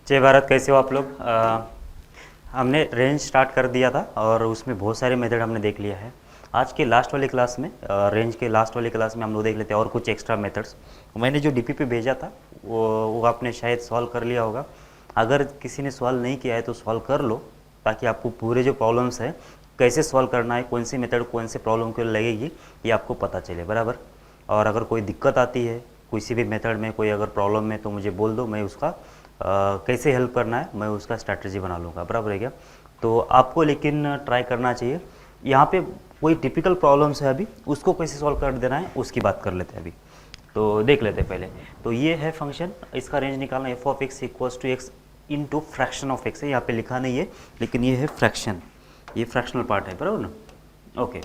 जय भारत। कैसे हो आप लोग? हमने रेंज स्टार्ट कर दिया था और उसमें बहुत सारे मेथड हमने देख लिया है। आज के लास्ट वाली क्लास में रेंज के लास्ट वाली क्लास में हम लोग देख लेते हैं और कुछ एक्स्ट्रा मेथड्स। मैंने जो डीपी पे भेजा था वो आपने शायद सॉल्व कर लिया होगा। अगर किसी ने सॉल्व नहीं किया है तो सॉल्व कर लो, ताकि आपको पूरे जो प्रॉब्लम्स है कैसे सॉल्व करना है, कौन सी मेथड कौन से प्रॉब्लम के लिए लगेगी, ये आपको पता चले बराबर। और अगर कोई दिक्कत आती है किसी भी मेथड में, कोई अगर प्रॉब्लम है तो मुझे बोल दो, मैं उसका कैसे हेल्प करना है मैं उसका स्ट्रैटेजी बना लूँगा, बराबर है क्या? तो आपको लेकिन ट्राई करना चाहिए। यहाँ पे कोई टिपिकल प्रॉब्लम्स है अभी, उसको कैसे सॉल्व कर देना है उसकी बात कर लेते हैं अभी। तो देख लेते हैं पहले। तो ये है फंक्शन, इसका रेंज निकालना F of X equals to X into fraction of X है। यहाँ पे लिखा नहीं है लेकिन ये है फ्रैक्शन, ये फ्रैक्शनल पार्ट है, बराबर ना? ओके,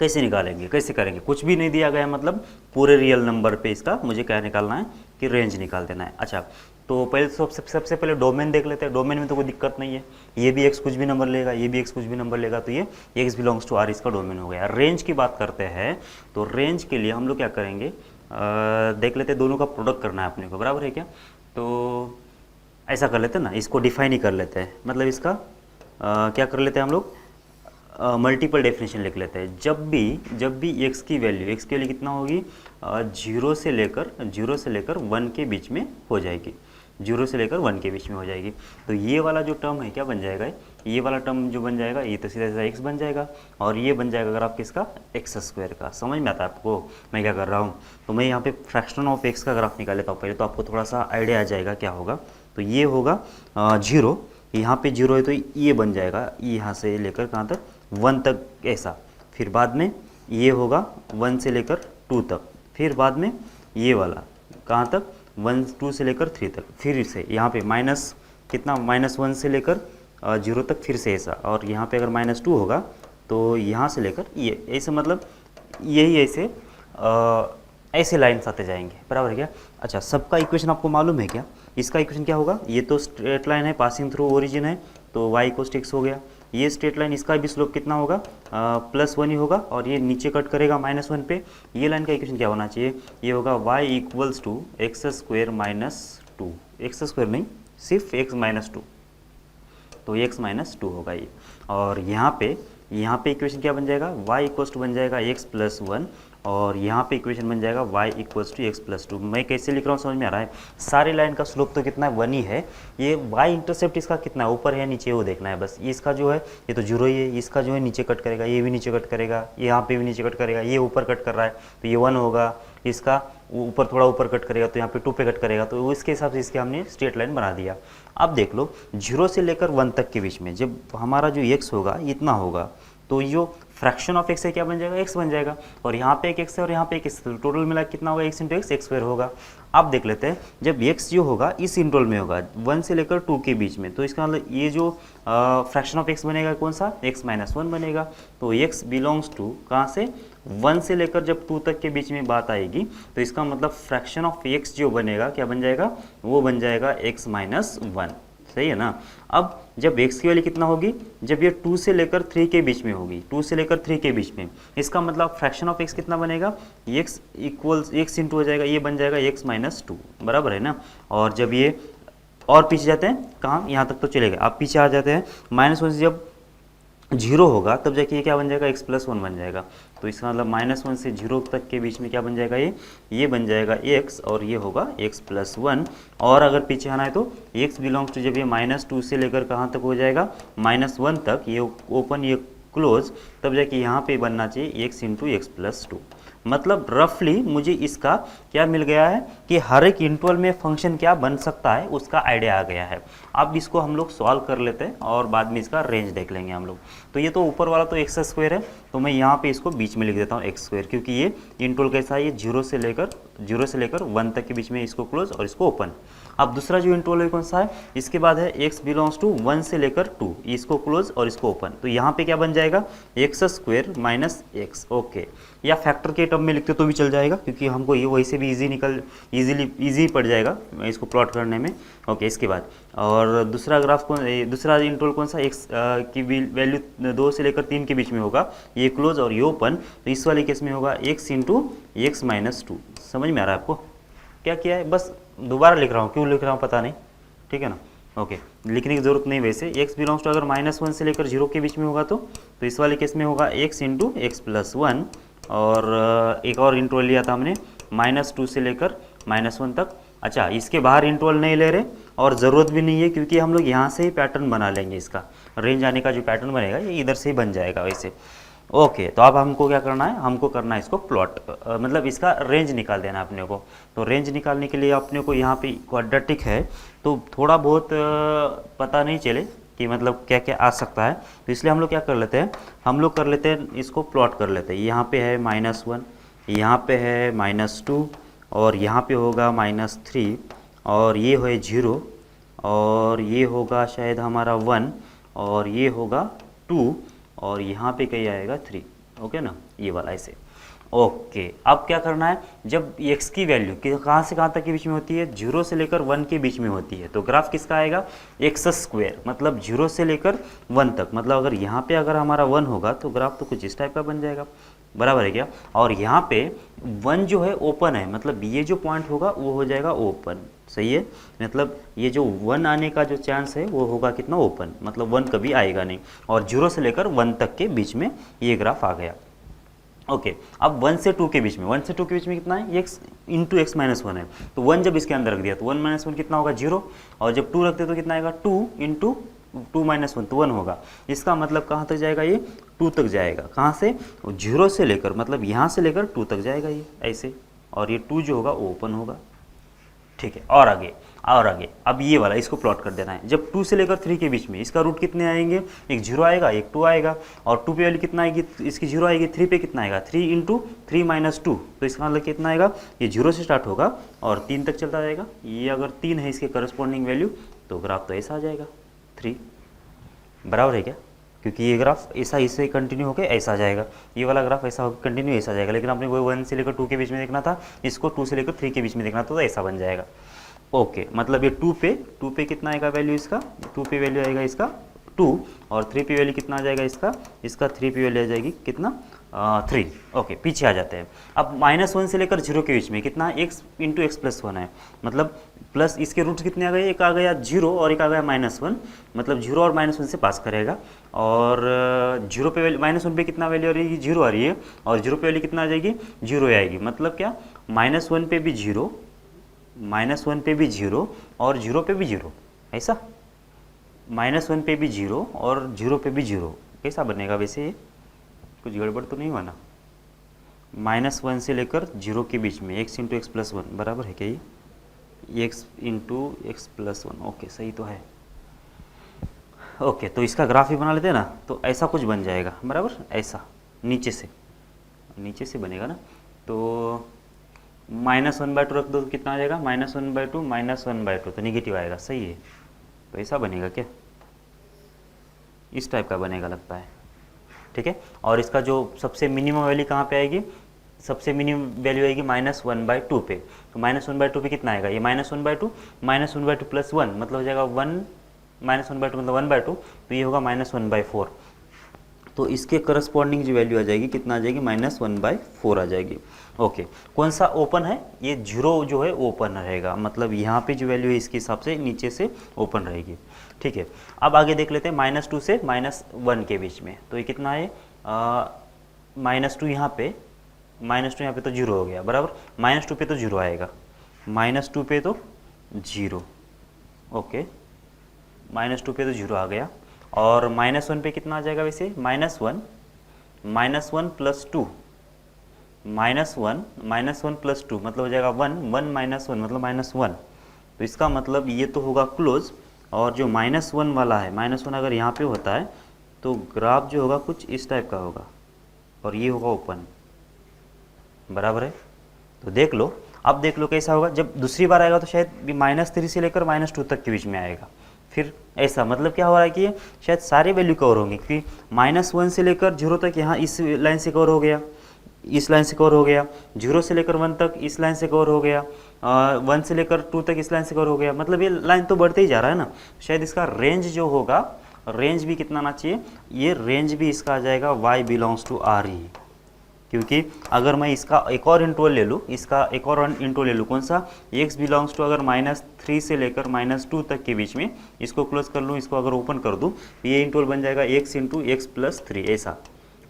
कैसे निकालेंगे, कैसे करेंगे? कुछ भी नहीं दिया गया, मतलब पूरे रियल नंबर पे इसका मुझे क्या निकालना है कि रेंज निकाल देना है। अच्छा, तो पहले सबसे पहले डोमेन देख लेते हैं। डोमेन में तो कोई दिक्कत नहीं है, ये भी एक्स कुछ भी नंबर लेगा, ये भी एक्स कुछ भी नंबर लेगा, तो ये एक्स बिलोंग्स टू आर इसका डोमेन हो गया। रेंज की बात करते हैं तो रेंज के लिए हम लोग क्या करेंगे, देख लेते हैं, दोनों का प्रोडक्ट करना है अपने को, बराबर है क्या? तो ऐसा कर लेते हैं ना, इसको डिफाइन ही कर लेते हैं, मतलब इसका क्या कर लेते हैं हम लोग, मल्टीपल डेफिनेशन लिख लेते हैं। जब भी एक्स की वैल्यू कितना होगी, जीरो से लेकर वन के बीच में हो जाएगी, जीरो से लेकर वन के बीच में हो जाएगी। तो ये वाला जो टर्म है क्या बन जाएगा, ये वाला टर्म जो बन जाएगा ये तो सीधा सीधा एक्स बन जाएगा, और ये बन जाएगा अगर आप किसका, एक्स स्क्वायर का। समझ में आता है आपको मैं क्या कर रहा हूँ? तो मैं यहाँ पे फ्रैक्शन ऑफ एक्स का ग्राफ निकाल लेता हूँ पहले, तो आपको थोड़ा सा आइडिया आ जाएगा क्या होगा। तो ये होगा जीरो, यहाँ पे जीरो है तो ये बन जाएगा यहाँ से लेकर कहाँ तक, वन तक ऐसा। फिर बाद में ये होगा वन से लेकर टू तक, फिर बाद में ये वाला कहाँ तक, वन टू से लेकर थ्री तक, फिर से यहाँ पे माइनस कितना, माइनस वन से लेकर जीरो तक, फिर से ऐसा। और यहाँ पे अगर माइनस टू होगा तो यहाँ से लेकर ये ऐसे, मतलब यही ऐसे ऐसे लाइन्स आते जाएंगे, बराबर है क्या? अच्छा, सबका इक्वेशन आपको मालूम है क्या? इसका इक्वेशन क्या होगा, ये तो स्ट्रेट लाइन है पासिंग थ्रू ओरिजिन है, तो y इक्वल्स टू एक्स हो गया। ये स्ट्रेट लाइन, इसका भी स्लोप कितना होगा, प्लस वन ही होगा, और ये नीचे कट करेगा माइनस वन पे। ये लाइन का इक्वेशन क्या होना चाहिए, ये होगा y equals to X square minus two, X square नहीं सिर्फ एक्स माइनस टू, तो एक्स माइनस टू होगा ये। और यहाँ पे इक्वेशन क्या बन जाएगा, y इक्वल्स टू बन जाएगा एक्स प्लस वन, और यहाँ पे इक्वेशन बन जाएगा y equals to x plus two. मैं कैसे लिख रहा हूँ समझ में आ रहा है? सारी लाइन का स्लोप तो कितना है, वन ही है। ये y इंटरसेप्ट इसका कितना है, ऊपर है नीचे, वो देखना है बस। ये इसका जो है ये तो जीरो ही है, इसका जो है नीचे कट करेगा, ये भी नीचे कट करेगा, यहाँ पे भी नीचे कट करेगा, ये ऊपर कट कर रहा है तो ये वन होगा, इसका ऊपर थोड़ा ऊपर कट करेगा तो यहाँ पे टू पे कट करेगा, तो इसके हिसाब से इसके हमने स्ट्रेट लाइन बना दिया। अब देख लो, जीरो से लेकर वन तक के बीच में जब हमारा जो एक्स होगा इतना होगा, तो जो फ्रैक्शन ऑफ एक्स है क्या बन जाएगा, एक्स बन जाएगा। और यहाँ पे एक एक्स है और यहाँ पे एक एक्स, तो टोटल मिला कितना होगा, x into x, x square होगा। अब देख लेते हैं, जब एक्स जो होगा इस इंटरवल में होगा वन से लेकर टू के बीच में, तो इसका मतलब ये जो फ्रैक्शन ऑफ एक्स बनेगा कौन सा, एक्स माइनस वन बनेगा। तो एक्स बिलोंग्स टू कहाँ से, वन से लेकर जब टू तक के बीच में बात आएगी, तो इसका मतलब फ्रैक्शन ऑफ एक्स जो बनेगा क्या बन जाएगा, वो बन जाएगा एक्स माइनस वन। सही है ना? अब जब x की वैल्यू कितना होगी, जब ये 2 से लेकर 3 के बीच में होगी, 2 से लेकर 3 के बीच में, इसका मतलब फ्रैक्शन ऑफ x कितना बनेगा, x इक्वल्स x इंटू हो जाएगा, ये बन जाएगा x माइनस टू, बराबर है ना? और जब ये और पीछे जाते हैं कहाँ, यहाँ तक तो चलेगा, आप पीछे आ जाते हैं माइनस वन से जब जीरो होगा तब जाके ये क्या बन जाएगा, एक्स प्लस वन बन जाएगा। तो इसका मतलब माइनस वन से जीरो तक के बीच में क्या बन जाएगा, ये बन जाएगा एक्स, और ये होगा एक्स प्लस वन। और अगर पीछे आना है तो एक्स बिलोंग्स टू, जब ये माइनस टू से लेकर कहाँ तक हो जाएगा, माइनस वन तक, ये ओपन ये क्लोज, तब जाके यहाँ पे बनना चाहिए x into x plus to. मतलब रफली मुझे इसका क्या मिल गया है कि हर एक इंटरवल में फंक्शन क्या बन सकता है उसका आइडिया आ गया है। अब इसको हम लोग सॉल्व कर लेते हैं और बाद में इसका रेंज देख लेंगे हम लोग। तो ये तो ऊपर वाला तो एक्स स्क्वायर है, तो मैं यहाँ पे इसको बीच में लिख देता हूँ एक्स स्क्वायर, क्योंकि ये इंटरवल कैसा है, ये जीरो से लेकर वन तक के बीच में इसको क्लोज और इसको ओपन। अब दूसरा जो इंटरवल है कौन सा है, इसके बाद है एक्स बिलोंग्स टू वन से लेकर टू, इसको क्लोज और इसको ओपन। तो यहाँ पे क्या बन जाएगा, x square minus x. Okay, या फैक्टर के टर्म में लिखते तो भी चल जाएगा, क्योंकि हमको ये वैसे भी इजी पड़ जाएगा इसको प्लॉट करने में। ओके, इसके बाद और दूसरा ग्राफ दूसरा इंटरवल कौन सा, एक्स की वैल्यू 2 से लेकर 3 के बीच में होगा, ये क्लोज और ये ओपन। तो इस वाले केस में होगा x into x minus to. समझ में आ रहा है आपको क्या किया है? बस दोबारा लिख रहा हूँ, क्यों लिख रहा हूँ पता नहीं, ठीक है ना। ओके, लिखने की ज़रूरत नहीं वैसे। x बिलोंग्स टू अगर -1 से लेकर 0 के बीच में होगा तो इस वाले केस में होगा x इंटू एक्स प्लस 1, और एक और इंटरवल लिया था हमने -2 से लेकर -1 तक। अच्छा, इसके बाहर इंटरवल नहीं ले रहे और ज़रूरत भी नहीं है, क्योंकि हम लोग यहाँ से ही पैटर्न बना लेंगे। इसका रेंज आने का जो पैटर्न बनेगा ये इधर से ही बन जाएगा वैसे। ओके, तो अब हमको क्या करना है, हमको करना है इसको प्लॉट, मतलब इसका रेंज निकाल देना है अपने को। तो रेंज निकालने के लिए अपने को यहाँ पे क्वाड्रेटिक है तो थोड़ा बहुत पता नहीं चले कि मतलब क्या क्या आ सकता है, तो इसलिए हम लोग क्या कर लेते हैं, हम लोग कर लेते हैं इसको प्लॉट कर लेते हैं। यहाँ पे है -1, यहाँ पे है -2, और यहाँ पे होगा -3, और ये है 0, और ये होगा शायद हमारा 1, और ये होगा 2, और यहाँ पे कहीं आएगा 3। ओके ना, ये वाला ऐसे। ओके, अब क्या करना है, जब x की वैल्यू कहाँ से कहाँ तक के बीच में होती है, 0 से लेकर 1 के बीच में होती है, तो ग्राफ किसका आएगा, x², मतलब 0 से लेकर 1 तक। मतलब अगर यहाँ पे अगर हमारा 1 होगा तो ग्राफ तो कुछ इस टाइप का बन जाएगा, बराबर है क्या। और यहाँ पे 1 जो है ओपन है, मतलब ये जो पॉइंट होगा वो हो जाएगा ओपन, सही है। मतलब ये जो 1 आने का जो चांस है वो होगा कितना, ओपन, मतलब 1 कभी आएगा नहीं। और 0 से लेकर 1 तक के बीच में ये ग्राफ आ गया। ओके, अब 1 से 2 के बीच में, 1 से 2 के बीच में कितना है, x इंटू एक्स माइनस 1 है, तो 1 जब इसके अंदर रख दिया तो 1 - 1 कितना होगा, 0, और जब 2 रखते तो कितना आएगा, 2 इंटू 2 - 1 तो 1 होगा। इसका मतलब कहाँ तक जाएगा, ये 2 तक जाएगा। कहाँ से, 0 से लेकर, मतलब यहाँ से लेकर 2 तक जाएगा ये ऐसे, और ये 2 जो होगा वो ओपन होगा। ठीक है, और आगे और आगे, अब ये वाला इसको प्लॉट कर देना है। जब 2 से लेकर 3 के बीच में इसका रूट कितने आएंगे, एक 0 आएगा, एक 2 आएगा, और 2 पे वैल्यू कितना आएगी, इसकी 0 आएगी, 3 पे कितना आएगा, 3 इंटू 3 - 2, तो इसका मतलब कितना आएगा, ये 0 से स्टार्ट होगा और 3 तक चलता जाएगा। ये अगर 3 है इसके करस्पॉन्डिंग वैल्यू, तो ग्राफ तो ऐसा आ जाएगा 3, बराबर है क्या, क्योंकि ये ग्राफ ऐसा इससे कंटिन्यू होकर ऐसा आ जाएगा, ये वाला ग्राफ ऐसा होकर कंटिन्यू ऐसा आ जाएगा। लेकिन आपने वो 1 से लेकर 2 के बीच में देखना था, इसको 2 से लेकर 3 के बीच में देखना था, तो ऐसा बन जाएगा। ओके, मतलब ये 2 पे कितना आएगा वैल्यू इसका, 2 पे वैल्यू आएगा इसका 2, और 3 पे वैल्यू कितना आ जाएगा इसका 3 पे वैल्यू आ जाएगी कितना, 3। ओके, पीछे आ जाते हैं। अब -1 से लेकर 0 के बीच में कितना, x इंटू एक्स प्लस 1 है, मतलब प्लस इसके रूट्स कितने आ गए, एक आ गया 0 और एक आ गया -1, मतलब 0 और -1 से पास करेगा। और 0 पे वैल्यू, -1 पे कितना वैल्यू आ रही है, 0 आ रही है, और 0 पे वैल्यू कितना आ जाएगी, 0 आएगी। मतलब क्या, -1 पे भी 0, -1 पे भी 0, और 0 पे भी 0, ऐसा, -1 पे भी 0 और 0 पे भी 0, कैसा बनेगा वैसे, कुछ गड़बड़ तो नहीं हुआ ना। -1 से लेकर 0 के बीच में x इंटू एक्स प्लस 1, बराबर है क्या ये, x into x plus 1, okay सही तो है। ओके, तो इसका ग्राफ ही बना लेते हैं ना, तो ऐसा कुछ बन जाएगा, बराबर, ऐसा नीचे से बनेगा ना। तो -1/2 रख दो तो कितना आ जाएगा, -1/2 -1/2, तो निगेटिव आएगा, सही है। तो ऐसा बनेगा क्या, इस टाइप का बनेगा लगता है, ठीक है। और इसका जो सबसे मिनिमम वैल्यू कहाँ पे आएगी, सबसे मिनिमम वैल्यू आएगी -1/2 पे, तो -1/2 पे कितना आएगा, ये -1/2 प्लस 1, मतलब हो जाएगा 1, -1/2 मतलब 1/2, तो ये होगा -1/4। तो इसके करस्पॉन्डिंग जो वैल्यू आ जाएगी कितना आ जाएगी, -1/4 आ जाएगी। ओके, कौन सा ओपन है, ये 0 जो है ओपन रहेगा, मतलब यहाँ पे जो वैल्यू है इसके हिसाब से नीचे से ओपन रहेगी, ठीक है। अब आगे देख लेते हैं, -2 से -1 के बीच में, तो ये कितना है, -2 यहाँ पे, -2 यहाँ पे तो 0 हो गया, बराबर, -2 पे तो 0 आएगा, -2 पे तो 0, ओके, -2 पे तो 0 आ गया। और -1 पे कितना आ जाएगा वैसे, -1 प्लस 2, -1 प्लस 2 मतलब हो जाएगा 1, 1 - 1 मतलब -1, तो इसका मतलब ये तो होगा क्लोज। और जो -1 वाला है, -1 अगर यहाँ पे होता है तो ग्राफ जो होगा कुछ इस टाइप का होगा, और ये होगा ओपन, बराबर है। तो देख लो, अब देख लो कैसा होगा, जब दूसरी बार आएगा तो शायद -3 से लेकर -2 तक के बीच में आएगा, फिर ऐसा, मतलब क्या हो रहा है कि शायद सारे वैल्यू कवर होंगे, क्योंकि -1 से लेकर 0 तक यहाँ इस लाइन से कवर हो गया, इस लाइन से कवर हो गया, 0 से लेकर 1 तक इस लाइन से कवर हो गया, 1 से लेकर 2 तक इस लाइन से कवर हो गया, मतलब ये लाइन तो बढ़ते ही जा रहा है ना। शायद इसका रेंज जो होगा, रेंज भी कितना आना चाहिए, ये रेंज भी इसका आ जाएगा y बिलोंग्स टू R ही, क्योंकि अगर मैं इसका एक और इंटरवल ले लूँ, इसका एक और इंटरवल ले लूँ, कौन सा, x बिलोंग्स टू अगर -3 से लेकर -2 तक के बीच में, इसको क्लोज कर लूँ, इसको अगर ओपन कर दूँ, तो ये इंटरवल बन जाएगा x इंटू एक्स प्लस 3 ऐसा।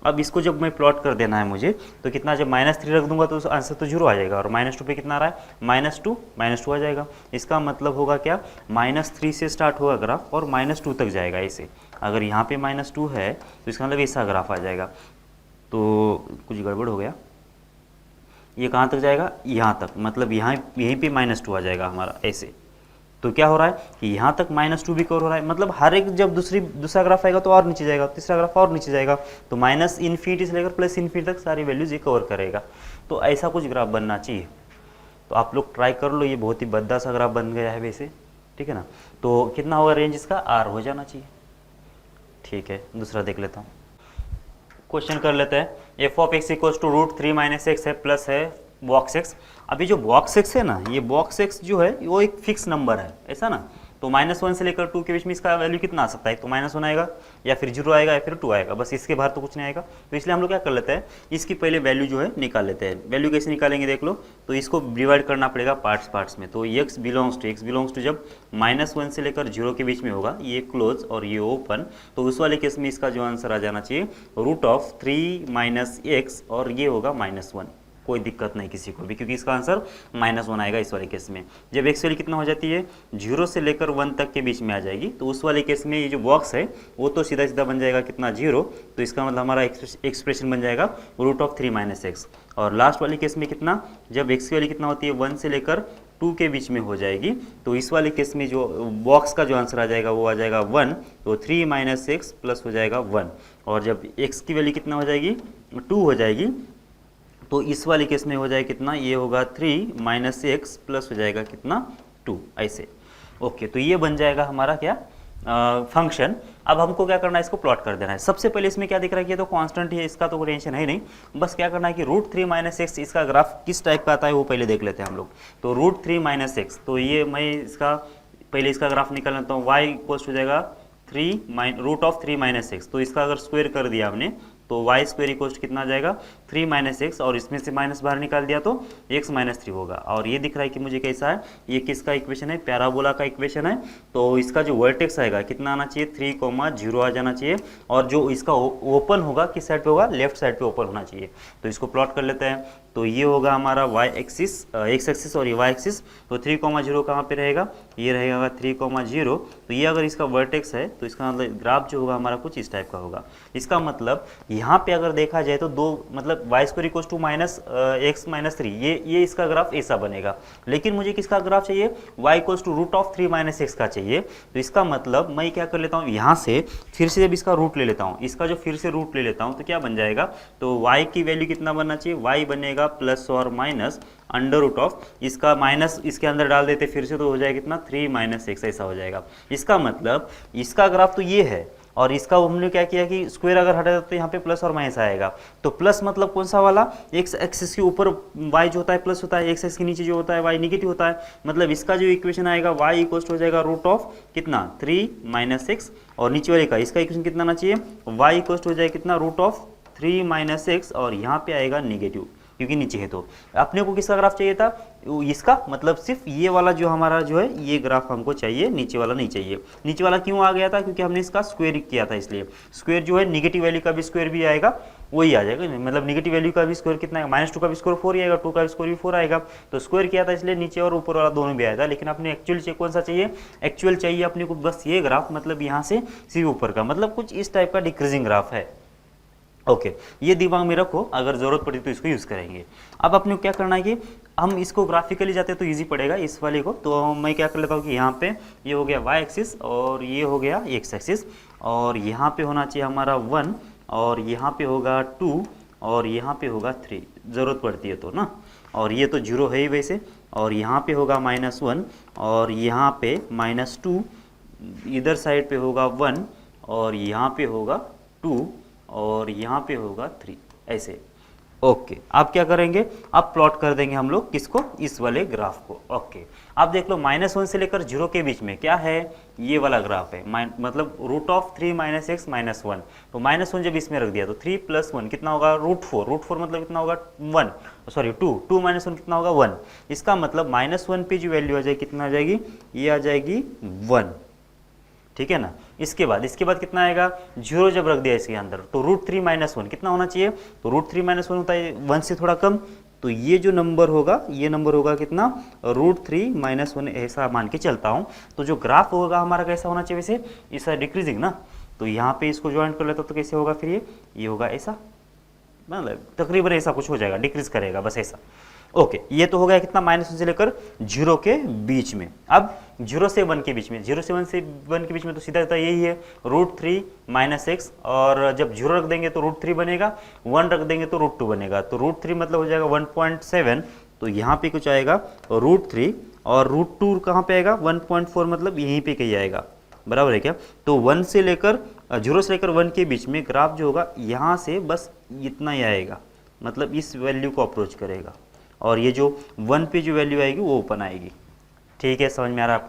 अब इसको जब मैं प्लॉट कर देना है मुझे, तो कितना, जब -3 रख दूंगा तो आंसर तो 0 आ जाएगा, और -2 पे कितना आ रहा है, -2 आ जाएगा। इसका मतलब होगा क्या, -3 से स्टार्ट होगा ग्राफ और -2 तक जाएगा ऐसे। अगर यहाँ पे -2 है तो इसका मतलब ऐसा ग्राफ आ जाएगा। तो कुछ गड़बड़ हो गया, ये कहाँ तक जाएगा, यहाँ तक, मतलब यहाँ यहीं पे -2 आ जाएगा हमारा ऐसे। तो क्या हो रहा है कि यहाँ तक -2 भी कवर हो रहा है, मतलब हर एक जब दूसरा ग्राफ आएगा तो और नीचे जाएगा, तीसरा ग्राफ और नीचे जाएगा, तो -इन्फिनिटी से लेकर +इन्फिनिटी तक सारी वैल्यूज ये कवर करेगा। तो ऐसा कुछ ग्राफ बनना चाहिए। तो आप लोग ट्राई कर लो, ये बहुत ही भद्दा सा ग्राफ बन गया है वैसे, ठीक है ना। तो कितना होगा रेंज इसका, R हो जाना चाहिए। ठीक है, दूसरा देख लेता हूँ, क्वेश्चन कर लेते हैं। f of x equals to √3 - x है प्लस है बॉक्स x। अभी जो बॉक्स x है ना, ये बॉक्स x जो है वो एक फिक्स नंबर है, ऐसा ना। तो -1 से लेकर 2 के बीच में इसका वैल्यू कितना आ सकता है, तो -1 आएगा या फिर 0 आएगा या फिर 2 आएगा, बस इसके बाहर तो कुछ नहीं आएगा। तो इसलिए हम लोग क्या कर लेते हैं, इसकी पहले वैल्यू जो है निकाल लेते हैं। वैल्यू कैसे निकालेंगे देख लो, तो इसको डिवाइड करना पड़ेगा पार्ट्स में। तो x बिलोंग्स टू जब -1 से लेकर 0 के बीच में होगा, ये क्लोज और ये ओपन, तो उस वाले केस में इसका जो आंसर आ जाना चाहिए √3 - x, और ये होगा -1। कोई दिक्कत नहीं किसी को भी, क्योंकि इसका आंसर -1 आएगा इस वाले केस में। जब एक्स वैल्यू कितना हो जाती है, 0 से लेकर 1 तक के बीच में आ जाएगी, तो उस वाले केस में ये जो बॉक्स है वो तो सीधा सीधा बन जाएगा कितना, 0। तो इसका मतलब हमारा एक्सप्रेशन बन जाएगा √3 - x। और लास्ट वाले केस में कितना, जब एक्स की वैल्यू कितना होती है, 1 से लेकर 2 के बीच में हो जाएगी, तो इस वाले केस में जो बॉक्स का जो आंसर आ जाएगा वो आ जाएगा 1। तो 3 - x प्लस हो जाएगा 1। और जब x की वैल्यू कितना हो जाएगी, 2 हो जाएगी, तो इस वाले केस में हो जाएगा कितना, ये होगा 3 - x प्लस हो जाएगा कितना, 2 ऐसे। ओके, तो ये बन जाएगा हमारा क्या, फंक्शन। अब हमको क्या करना है, इसको प्लॉट कर देना है। सबसे पहले इसमें क्या दिख रहा है कि ये तो कांस्टेंट है, इसका तो कोई टेंशन है नहीं। बस क्या करना है कि √3 - x, इसका ग्राफ किस टाइप का आता है वो पहले देख लेते हैं हम लोग। तो √3 - x, तो ये मैं इसका पहले इसका ग्राफ निकाल लेता हूँ। y इक्वल्स हो जाएगा √3 - x, तो इसका अगर स्क्वायर कर दिया हमने तो वाई स्क्वायर इक्वल कितना आ जाएगा, 3 - x, और इसमें से माइनस बाहर निकाल दिया तो x - 3 होगा। और ये दिख रहा है कि मुझे कैसा है, ये किसका इक्वेशन है, पैराबोला का इक्वेशन है। तो इसका जो वर्टेक्स आएगा कितना आना चाहिए, 3, 0 आ जाना चाहिए। और जो इसका ओपन होगा किस साइड पे होगा, लेफ्ट साइड पे ओपन होना चाहिए। तो इसको प्लॉट कर लेते हैं। तो ये होगा हमारा y एक्सिस, x एक्सिस और ये y एक्सिस। तो 3, 0 कहाँ पे रहेगा, ये रहेगा 3, 0। तो ये अगर इसका वर्टेक्स है तो इसका मतलब ग्राफ जो होगा हमारा कुछ इस टाइप का होगा। इसका मतलब यहाँ पे अगर देखा जाए तो मतलब y square equals to -x - 3, ये इसका ग्राफ ऐसा बनेगा। लेकिन मुझे किसका ग्राफ चाहिए, y इक्वल्स टू √3 - x का चाहिए। तो इसका मतलब मैं क्या कर लेता हूँ, यहाँ से फिर से जब इसका रूट ले लेता हूँ, इसका जो फिर से रूट ले लेता हूँ, तो क्या बन जाएगा, तो y की वैल्यू कितना बनना चाहिए, y बनेगा प्लस और माइनस √, इसका माइनस इसके अंदर डाल देते फिर से, तो हो जाएगा कितना, 3 - x ऐसा हो जाएगा। इसका मतलब इसका ग्राफ तो ये है, और इसका हमने क्या किया कि स्क्वायर अगर हटा देते तो यहाँ पे प्लस और माइनस आएगा। तो प्लस मतलब कौन सा वाला, एक्स एक्सिस के ऊपर y जो होता है प्लस होता है, एक्स एक्सिस के नीचे जो होता है y नेगेटिव होता है। मतलब इसका जो इक्वेशन आएगा y इक्वल हो जाएगा √ कितना, 3 - x, और नीचे वाले का इसका इक्वेशन कितना आना चाहिए, y इक्वल हो जाएगा कितना, √3 - x, और यहाँ पे आएगा नेगेटिव क्योंकि नीचे है। तो अपने को किसका ग्राफ चाहिए था, इसका मतलब सिर्फ ये वाला जो हमारा जो है ये ग्राफ हमको चाहिए, नीचे वाला नहीं चाहिए। नीचे वाला क्यों आ गया था, क्योंकि हमने इसका स्क्वायर किया था, इसलिए स्क्वायर जो है निगेटिव वैल्यू का भी स्क्वायर भी आएगा, वही आ जाएगा। मतलब निगेटिव वैल्यू का भी स्क्वायर कितना है, -2 का भी स्क्वायर 4 ही आएगा, 2 का स्क्वायर भी 4 आएगा। तो स्क्वायर किया था इसलिए नीचे और ऊपर वाला दोनों भी आया था। लेकिन अपने एक्चुअल चाहिए कौन सा चाहिए, एक्चुअल चाहिए अपने को बस ये ग्राफ, मतलब यहाँ से सिर्फ ऊपर का, मतलब कुछ इस टाइप का डिक्रीजिंग ग्राफ है। ओके, ये दिमाग में रखो, अगर जरूरत पड़ी तो इसको यूज करेंगे। अब अपने को क्या करना है कि हम इसको ग्राफिकली जाते हैं तो इजी पड़ेगा इस वाले को। तो मैं क्या कर लेता हूँ कि यहाँ पे ये हो गया y एक्सिस और ये हो गया x एक्सिस, और यहाँ पे होना चाहिए हमारा 1, और यहाँ पे होगा 2, और यहाँ पे होगा 3, ज़रूरत पड़ती है तो ना। और ये तो 0 है ही वैसे, और यहाँ पे होगा -1, और यहाँ पे -2, इधर साइड पे होगा 1, और यहाँ पे होगा 2, और यहाँ पे होगा 3 ऐसे। ओके, आप क्या करेंगे, आप प्लॉट कर देंगे हम लोग किसको, इस वाले ग्राफ को। ओके, आप देख लो -1 से लेकर 0 के बीच में क्या है, ये वाला ग्राफ है, मतलब √3 - x - 1। तो -1 जब इसमें रख दिया तो 3 + 1 कितना होगा, √4। √4 मतलब कितना होगा 1, सॉरी 2, 2 - 1 कितना होगा 1। इसका मतलब -1 पे जो वैल्यू आ जाएगी कितना आ जाएगी, ये आ जाएगी 1, ठीक है ना। इसके बाद कितना आएगा, 0 जब रख दिया इसके अंदर तो √3 - 1 कितना होना चाहिए, तो √3 - 1 होता है 1 से थोड़ा कम, तो ये जो नंबर होगा, ये नंबर होगा कितना, √3 - 1 ऐसा मान के चलता हूँ। तो जो ग्राफ होगा हमारा कैसा होना चाहिए वैसे, ऐसा डिक्रीजिंग ना, तो यहाँ पे इसको ज्वाइन कर लेता तो कैसे होगा फिर ये होगा ऐसा, मतलब तकरीबन ऐसा कुछ हो जाएगा, डिक्रीज करेगा बस ऐसा। ओके, ये तो हो गया कितना, -1 से लेकर 0 के बीच में। अब 0 से 1 के बीच में, 0 से 1 के बीच में तो सीधा सीधा यही है, √3 - x, और जब 0 रख देंगे तो √3 बनेगा, 1 रख देंगे तो √2 बनेगा, तो √3 मतलब हो जाएगा 1.7, तो यहाँ पे कुछ आएगा √3, और √2 कहाँ पे आएगा, 1.4, मतलब यहीं पे कहीं आएगा, बराबर है क्या। तो 0 से लेकर 1 के बीच में ग्राफ जो होगा यहाँ से बस इतना ही आएगा, मतलब इस वैल्यू को अप्रोच करेगा, और ये जो 1 पे जो वैल्यू आएगी वो ओपन आएगी। ठीक है, समझ में आ रहा है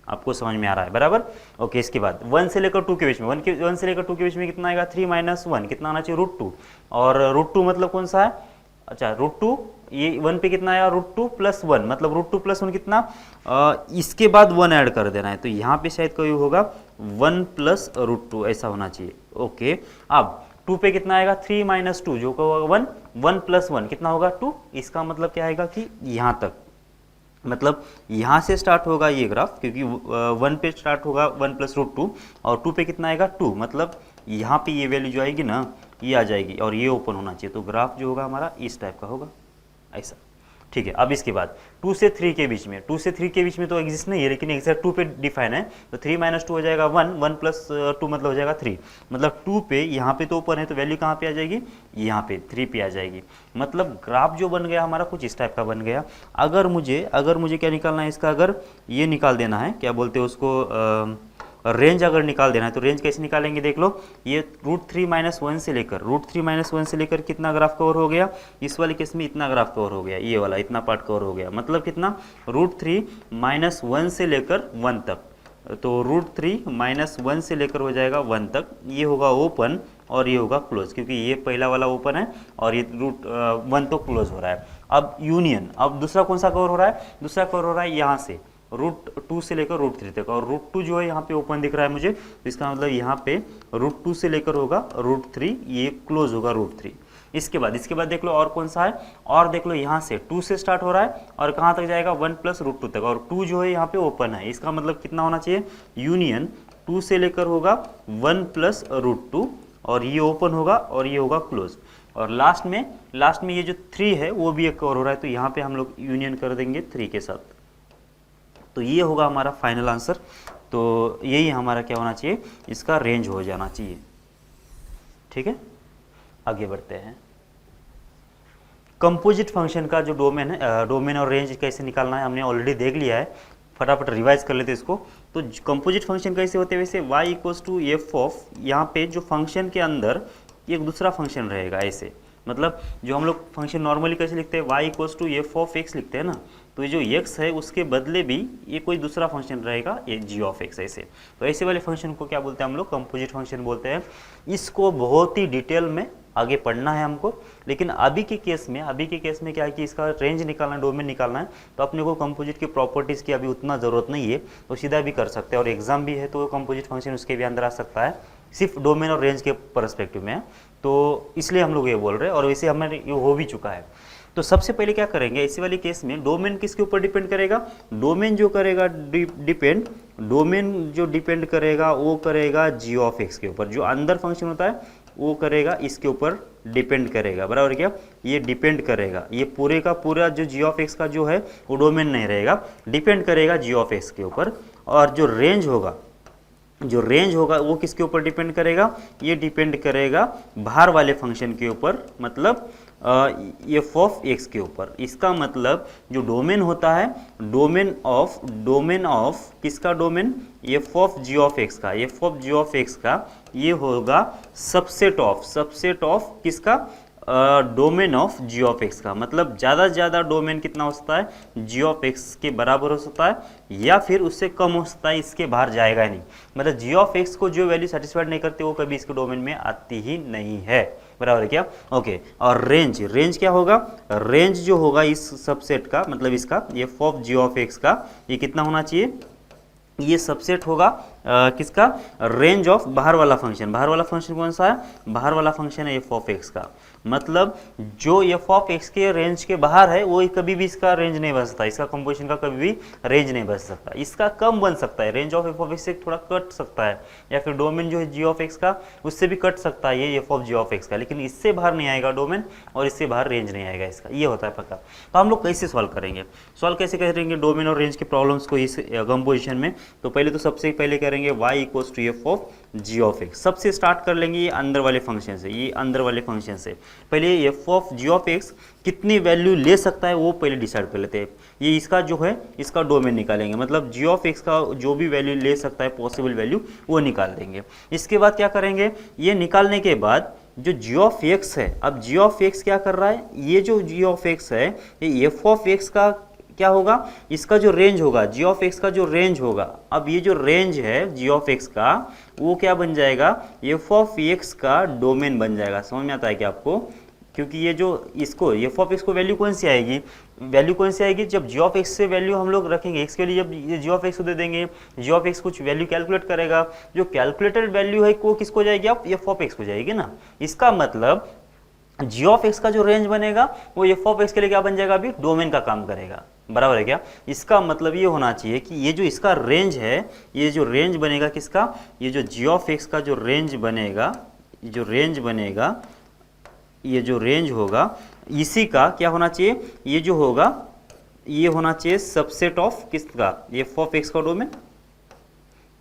आपको समझ में आ रहा है, बराबर। ओके, इसके बाद 1 से लेकर 2 के बीच में, 1 से लेकर 2 के बीच में कितना आएगा, 3 - 1 कितना आना चाहिए, √2, और √2 मतलब कौन सा है, अच्छा √2, ये 1 पे कितना आया, √2 + 1, मतलब √2 + 1 कितना, इसके बाद 1 ऐड कर देना है, तो यहाँ पे शायद कोई होगा 1 + √2 ऐसा होना चाहिए। ओके, अब 2 पे कितना आएगा, 3 - 2 जो होगा 1, 1 + 1 कितना होगा 2, इसका मतलब क्या आएगा कि यहाँ तक, मतलब यहाँ से स्टार्ट होगा ये ग्राफ, क्योंकि 1 पे स्टार्ट होगा 1 + √2, और 2 पे कितना आएगा 2, मतलब यहाँ पे ये वैल्यू जो आएगी ना ये आ जाएगी, और ये ओपन होना चाहिए, तो ग्राफ जो होगा हमारा इस टाइप का होगा ऐसा। ठीक है, अब इसके बाद 2 से 3 के बीच में, 2 से 3 के बीच में तो एग्जिस्ट नहीं है, लेकिन एग्जैक्ट 2 पे डिफाइन है, तो 3 - 2 हो जाएगा 1, 1 + 2 मतलब हो जाएगा 3, मतलब 2 पे यहाँ पे तो ओपन है, तो वैल्यू कहाँ पे आ जाएगी, यहाँ पे 3 पे आ जाएगी। मतलब ग्राफ जो बन गया हमारा कुछ इस टाइप का बन गया। अगर मुझे क्या निकालना है इसका, अगर ये निकाल देना है, क्या बोलते हैं उसको, रेंज अगर निकाल देना है, तो रेंज कैसे निकालेंगे देख लो, ये √3 - 1 से लेकर कितना ग्राफ कवर हो गया, इस वाले केस में इतना ग्राफ कवर हो गया, ये वाला इतना पार्ट कवर हो गया, मतलब कितना, √3 - 1 से लेकर 1 तक, तो √3 - 1 से लेकर हो जाएगा 1 तक, ये होगा ओपन और ये होगा क्लोज, क्योंकि ये पहला वाला ओपन है और ये √1 तो क्लोज हो रहा है। अब यूनियन, अब दूसरा कौन सा कवर हो रहा है, दूसरा कवर हो रहा है यहाँ से √2 से लेकर √3 तक, और √2 जो है यहाँ पे ओपन दिख रहा है मुझे, तो इसका मतलब यहाँ पे √2 से लेकर होगा √3, ये क्लोज होगा √3। इसके बाद देख लो और कौन सा है, और देख लो यहाँ से 2 से स्टार्ट हो रहा है और कहाँ तक जाएगा, 1 + √2 तक, और 2 जो है यहाँ पे ओपन है, इसका मतलब कितना होना चाहिए, यूनियन 2 से लेकर होगा 1 + √2, और ये ओपन होगा और ये होगा क्लोज, और लास्ट में ये जो 3 है वो भी एक कवर हो रहा है, तो यहाँ पे हम लोग यूनियन कर देंगे 3 के साथ, तो ये होगा हमारा फाइनल आंसर। तो यही हमारा क्या होना चाहिए, इसका रेंज हो जाना चाहिए। ठीक है, आगे बढ़ते हैं। कंपोजिट फंक्शन का जो डोमेन है, डोमेन और रेंज कैसे निकालना है हमने ऑलरेडी देख लिया है, फटाफट रिवाइज कर लेते इसको। तो कंपोजिट फंक्शन कैसे होते हैं, वैसे y = f, यहाँ पे जो फंक्शन के अंदर एक दूसरा फंक्शन रहेगा ऐसे, मतलब जो हम लोग फंक्शन नॉर्मली कैसे लिखते हैं, y = f(x) लिखते हैं ना, तो ये जो x है उसके बदले भी ये कोई दूसरा फंक्शन रहेगा, ये g(x) ऐसे, तो ऐसे वाले फंक्शन को क्या बोलते हैं हम लोग, कंपोजिट फंक्शन बोलते हैं। इसको बहुत ही डिटेल में आगे पढ़ना है हमको, लेकिन अभी के केस में क्या है कि इसका रेंज निकालना है, डोमेन निकालना है, तो अपने को कंपोजिट की प्रॉपर्टीज़ की अभी उतना ज़रूरत नहीं है, तो सीधा भी कर सकते हैं, और एग्जाम भी है तो कंपोजिट फंक्शन उसके भी अंदर आ सकता है, सिर्फ डोमेन और रेंज के परस्पेक्टिव में, तो इसलिए हम लोग ये बोल रहे हैं, और वैसे हमारे ये हो भी चुका है। तो सबसे पहले क्या करेंगे, इसी वाले केस में डोमेन किसके ऊपर डिपेंड करेगा, डोमेन जो करेगा डोमेन जो डिपेंड करेगा वो करेगा g(x) के ऊपर, जो अंदर फंक्शन होता है वो करेगा इसके ऊपर डिपेंड करेगा, बराबर क्या, ये डिपेंड करेगा, ये पूरे का पूरा जो g(x) का जो है वो डोमेन नहीं रहेगा, डिपेंड करेगा g(x) के ऊपर। और जो रेंज होगा वो किसके ऊपर डिपेंड करेगा, ये डिपेंड करेगा बाहर वाले फंक्शन के ऊपर, मतलब f(x) के ऊपर। इसका मतलब जो डोमेन होता है, डोमेन ऑफ किसका डोमेन, f(g)(x) का, f(g)(x) का ये होगा सबसेट ऑफ किसका, domain of G of X का, मतलब ज़्यादा से ज़्यादा डोमेन कितना हो सकता है, जी ऑफ एक्स के बराबर हो सकता है या फिर उससे कम हो सकता है, इसके बाहर जाएगा ही नहीं। मतलब जी ऑफ एक्स को जो वैल्यू सेटिस्फाइड नहीं करती वो कभी इसके डोमेन में आती ही नहीं है, बराबर है क्या। ओके, और रेंज, रेंज क्या होगा, रेंज जो होगा इस सबसेट का, मतलब इसका F of G of X का, ये कितना होना चाहिए, ये सबसेट होगा किसका, रेंज ऑफ बाहर वाला फंक्शन। बाहर वाला फंक्शन कौन सा है, बाहर वाला फंक्शन है एफ ऑफ एक्स का, मतलब जो एफ ऑफ एक्स के रेंज के बाहर है वो कभी भी इसका रेंज नहीं बन सकता, इसका कंपोजिशन का कभी भी रेंज नहीं बन सकता। इसका कम बन सकता है, range of F of x से थोड़ा कट सकता है, या फिर डोमेन जो है जी ऑफ एक्स का उससे भी कट सकता है ये F of G of X का, लेकिन इससे बाहर नहीं आएगा डोमेन और इससे बाहर रेंज नहीं आएगा इसका, ये होता है पक्का। तो हम लोग कैसे सॉल्व करेंगे, सॉल्व कैसे करेंगे डोमेन और रेंज के प्रॉब्लम्स को इस कंपोजिशन में। तो पहले तो सबसे पहले करेंगे y equals to F of G of X, सबसे स्टार्ट कर लेंगे ये अंदर वाले फंक्शन से, ये अंदर वाले फंक्शन से पहले F of G of X कितनी वैल्यू ले सकता है वो पहले डिसाइड कर लेते हैं। ये इसका जो है इसका डोमेन निकालेंगे, मतलब जी ऑफ एक्स का जो भी वैल्यू ले सकता है पॉसिबल वैल्यू वो निकाल देंगे। इसके बाद क्या करेंगे, ये निकालने के बाद जो जी ऑफ एक्स है, अब जी ऑफ एक्स क्या कर रहा है, ये जो जी ऑफ एक्स है ये एफ ऑफ एक्स का क्या होगा, इसका जो रेंज होगा, जी ऑफ एक्स का जो रेंज होगा, अब ये जो रेंज है जी ऑफ एक्स का वो क्या बन जाएगा, एफ ऑफ एक्स का डोमेन बन जाएगा। समझ में आता है क्या आपको, क्योंकि ये जो इसको एफ ऑफ एक्स को वैल्यू कौन सी आएगी, वैल्यू कौन सी आएगी, जब जी ऑफ एक्स से वैल्यू हम लोग रखेंगे एक्स के लिए, जब ये जी ऑफ एक्स को दे देंगे, जी ऑफ एक्स कुछ वैल्यू कैलकुलेट करेगा, जो कैलकुलेटेड वैल्यू है वो किसको जाएगी, आप एफ ऑफ एक्स को जाएगी ना। इसका मतलब जी ऑफ एक्स का जो रेंज बनेगा वो एफ ऑफ एक्स के लिए क्या बन जाएगा, अभी डोमेन का काम करेगा, बराबर है क्या। इसका मतलब ये होना चाहिए कि ये जो इसका रेंज है, ये जो रेंज बनेगा किसका, ये जो जी ऑफ एक्स का जो रेंज बनेगा, जो रेंज बनेगा, ये जो रेंज होगा इसी का क्या होना चाहिए, ये जो होगा ये होना चाहिए सबसेट ऑफ किसका, एफ ऑफ एक्स का डोमेन,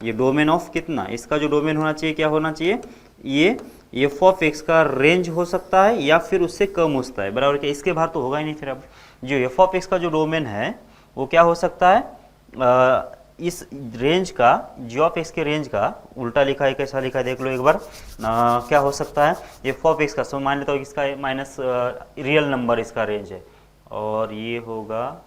ये डोमेन ऑफ कितना, इसका जो डोमेन होना चाहिए क्या होना चाहिए, ये एफ ऑफ एक्स का रेंज हो सकता है या फिर उससे कम हो सकता है, बराबर क्या, इसके बाहर तो होगा ही नहीं। फिर अब जो एफ ऑफ एक्स का जो डोमेन है वो क्या हो सकता है, इस रेंज का, जी ऑफ एक्स के रेंज का उल्टा लिखा है, कैसा लिखा है देख लो एक बार, क्या हो सकता है, एफ ऑफ एक्स का, सो मान लेता हूँ इसका माइनस रियल नंबर इसका रेंज है और ये होगा,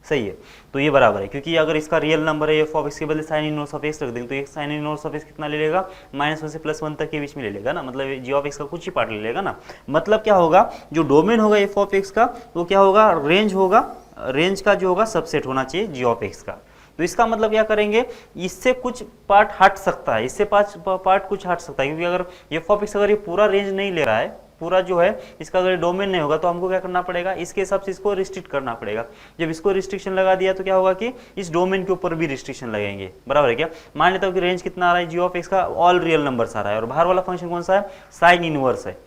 सही है, तो ये बराबर है, क्योंकि अगर इसका रियल नंबर है एफ ऑफ एक्स के बदले साइन इनवर्स ऑफ एक्स रख देंगे तो एक साइन इनवर्स ऑफ एक्स कितना ले लेगा, -1 से +1 तक के बीच में ले लेगा ना, मतलब जी ऑफ एक्स का कुछ ही पार्ट ले लेगा ना। मतलब क्या होगा, जो डोमेन होगा एफ ऑफ एक्स का वो क्या होगा, रेंज होगा, रेंज का जो होगा सबसेट होना चाहिए जी ऑफ एक्स का। तो इसका मतलब क्या करेंगे, इससे कुछ पार्ट हट सकता है, इससे पार्ट कुछ हट सकता है, क्योंकि अगर एफ ऑफ एक्स अगर ये पूरा रेंज नहीं ले रहा है, पूरा जो है इसका अगर डोमेन नहीं होगा तो हमको क्या करना पड़ेगा, इसके हिसाब से इसको रिस्ट्रिक्ट करना पड़ेगा। जब इसको रिस्ट्रिक्शन लगा दिया तो क्या होगा कि इस डोमेन के ऊपर भी रिस्ट्रिक्शन लगेंगे, बराबर है क्या। मान लेता हूँ कि रेंज कितना आ रहा है जी ऑफ एक्स का, ऑल रियल नंबर्स आ रहा है, और बाहर वाला फंक्शन कौन सा है, साइन इनवर्स है।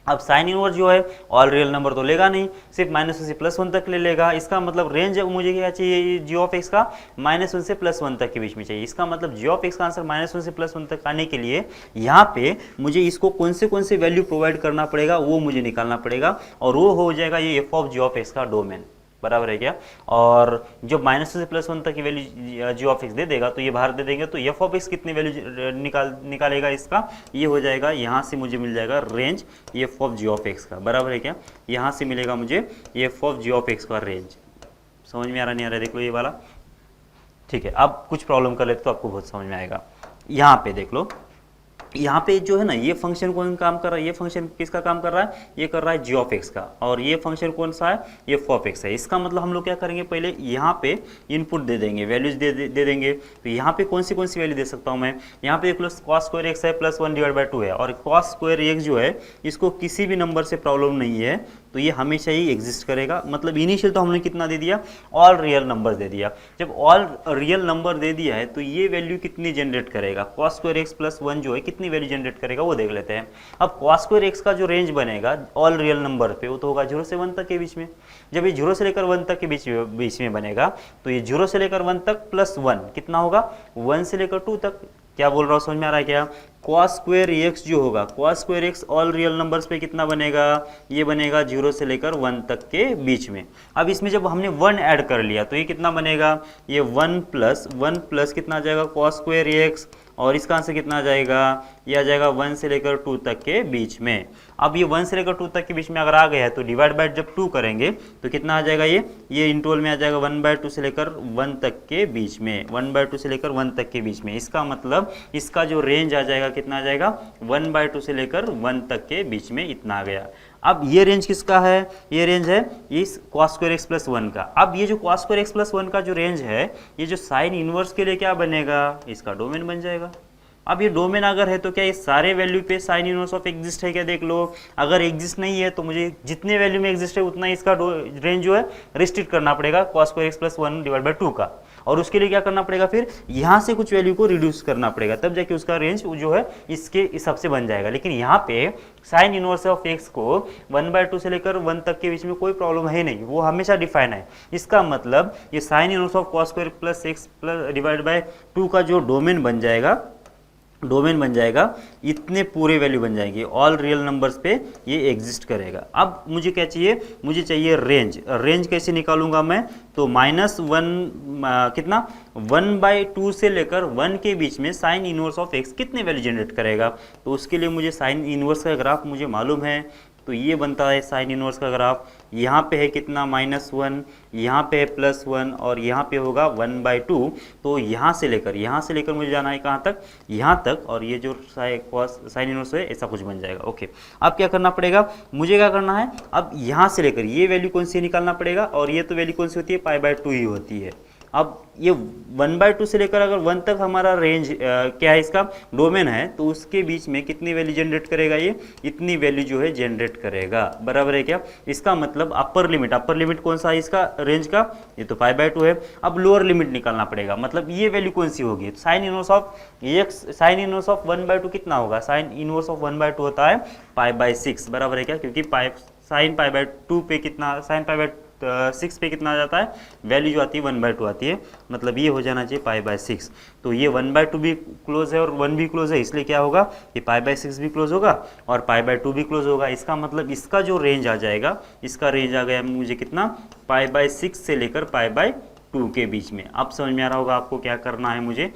अब साइन इनवर्स जो है ऑल रियल नंबर तो लेगा नहीं, सिर्फ -1 से +1 तक ले लेगा। इसका मतलब रेंज मुझे क्या चाहिए, जी ऑफ एक्स का -1 से +1 तक के बीच में चाहिए। इसका मतलब जी ऑफ एक्स का आंसर -1 से +1 तक आने के लिए यहाँ पे मुझे इसको कौन से वैल्यू प्रोवाइड करना पड़ेगा वो मुझे निकालना पड़ेगा, और वो हो जाएगा ये F of G of X का डोमेन, बराबर है क्या। और जब -1 से +1 तक की वैल्यू जी ऑफ एक्स दे देगा तो ये बाहर दे देंगे, तो एफ ऑफ एक्स कितनी वैल्यू निकालेगा इसका, ये हो जाएगा, यहाँ से मुझे मिल जाएगा range F of G of X का, बराबर है क्या। यहाँ से मिलेगा मुझे F of G of X का रेंज। समझ में आ रहा नहीं आ रहा, देख लो ये वाला, ठीक है। अब कुछ प्रॉब्लम कर लेते तो आपको बहुत समझ में आएगा। यहाँ पे देख लो, यहाँ पे जो है ना ये फंक्शन कौन काम कर रहा है, ये फंक्शन किसका काम कर रहा है, ये कर रहा है जी ऑफ एक्स का, और ये फंक्शन कौन सा है, ये एफ ऑफ एक्स है। इसका मतलब हम लोग क्या करेंगे, पहले यहाँ पे इनपुट दे देंगे, वैल्यूज दे देंगे। तो यहाँ पे कौन सी वैल्यू दे सकता हूँ मैं, यहाँ पे देख लो cos स्क्वायर एक्स है +1/2 है, और cos स्क्वायर एक्स जो है इसको किसी भी नंबर से प्रॉब्लम नहीं है, तो ये हमेशा ही एग्जिस्ट करेगा। मतलब इनिशियल तो हमने कितना दे दिया, ऑल रियल नंबर दे दिया। जब ऑल रियल नंबर दे दिया है तो ये वैल्यू कितनी जनरेट करेगा, cos स्क्वायर एक्स +1 जो है कितनी वैल्यू जनरेट करेगा वो देख लेते हैं। अब cos स्क्वायर एक्स का जो रेंज बनेगा ऑल रियल नंबर पे वो तो होगा 0 से 1 तक के बीच में। जब ये 0 से लेकर 1 तक के बीच में बनेगा तो ये 0 से लेकर 1 तक +1 कितना होगा, 1 से लेकर 2 तक। क्या बोल रहा हूँ, समझ में आ रहा है क्या। cos स्क्वायर एक्स जो होगा, cos square x all real numbers पे कितना बनेगा, ये बनेगा 0 से लेकर 1 तक के बीच में। अब इसमें जब हमने 1 ऐड कर लिया तो ये कितना बनेगा, ये 1 + 1 + कितना आ जाएगा cos स्क्वायर एक्स, और इसका आंसर कितना आ जाएगा ये आ जाएगा 1 से लेकर 2 तक के बीच में। अब ये 1 से लेकर 2 तक के बीच में अगर आ गया है तो डिवाइड बाय जब 2 करेंगे तो कितना आ जाएगा, ये इंटरवल में आ जाएगा 1/2 से लेकर 1 तक के बीच में, 1/2 से लेकर 1 तक के बीच में। इसका मतलब इसका जो रेंज आ जाएगा कितना आ जाएगा, 1/2 से लेकर 1 तक के बीच में इतना आ गया। अब ये रेंज किसका है, ये रेंज है इस cos स्क्वायर x प्लस 1 का। अब ये जो cos स्क्वायर x प्लस 1 का जो रेंज है, ये जो साइन इनवर्स के लिए क्या बनेगा, इसका डोमेन बन जाएगा। अब ये डोमेन अगर है तो क्या ये सारे वैल्यू पे साइन इनवर्स ऑफ एग्जिस्ट है क्या, देख लो। अगर एग्जिस्ट नहीं है तो मुझे जितने वैल्यू में एग्जिस्ट है उतना इसका रेंज जो है रिस्ट्रिक्ट करना पड़ेगा cos square x plus 1 divide by 2 का। और उसके लिए क्या करना पड़ेगा, फिर यहाँ से कुछ वैल्यू को रिड्यूस करना पड़ेगा, तब जाके उसका रेंज जो है इसके हिसाब से बन जाएगा। लेकिन यहाँ पे साइन इनवर्स ऑफ x को 1/2 से लेकर 1 तक के बीच में कोई प्रॉब्लम है नहीं, वो हमेशा डिफाइन है। इसका मतलब ये sine inverse of cos square plus x plus divide by 2 का जो डोमेन बन जाएगा, इतने पूरे वैल्यू बन जाएंगे, ऑल रियल नंबर्स पे ये एग्जिस्ट करेगा। अब मुझे क्या चाहिए, मुझे चाहिए रेंज कैसे निकालूंगा मैं, तो -1 कितना 1/2 से लेकर 1 के बीच में साइन इनवर्स ऑफ x कितने वैल्यू जनरेट करेगा। तो उसके लिए मुझे साइन इनवर्स का ग्राफ मुझे मालूम है, तो ये बनता है साइन इनवर्स का ग्राफ। यहाँ पे है कितना -1, यहाँ पे है +1 और यहाँ पे होगा 1/2। तो यहाँ से लेकर मुझे जाना है कहाँ तक, यहाँ तक, और ये जो साइन इनवर्स है ऐसा कुछ बन जाएगा। ओके, अब क्या करना पड़ेगा, मुझे क्या करना है, अब यहाँ से लेकर ये वैल्यू कौन सी निकालना पड़ेगा, और ये तो वैल्यू कौन सी होती है, π/2 ही होती है। अब ये 1/2 से लेकर अगर 1 तक हमारा रेंज क्या है, इसका डोमेन है, तो उसके बीच में कितनी वैल्यू जनरेट करेगा, ये इतनी वैल्यू जो है जनरेट करेगा, बराबर है क्या। इसका मतलब अपर लिमिट कौन सा है इसका रेंज का, ये तो π/2 है। अब लोअर लिमिट निकालना पड़ेगा, मतलब ये वैल्यू कौन सी होगी, साइन इनवर्स ऑफ 1/2 कितना होगा, साइन इनवर्स ऑफ 1/2 होता है π/6, बराबर है क्या, क्योंकि साइन π/2 पे कितना, साइन π/6 पे कितना आ जाता है, वैल्यू जो आती है 1/2 आती है, मतलब ये हो जाना चाहिए π/6। तो ये 1/2 भी क्लोज है और 1 भी क्लोज है, इसलिए क्या होगा, ये π/6 भी क्लोज होगा और π/2 भी क्लोज होगा। इसका मतलब इसका जो रेंज आ जाएगा, इसका रेंज आ गया मुझे कितना, π/6 से लेकर π/2 के बीच में। अब समझ में आ रहा होगा आपको क्या करना है, मुझे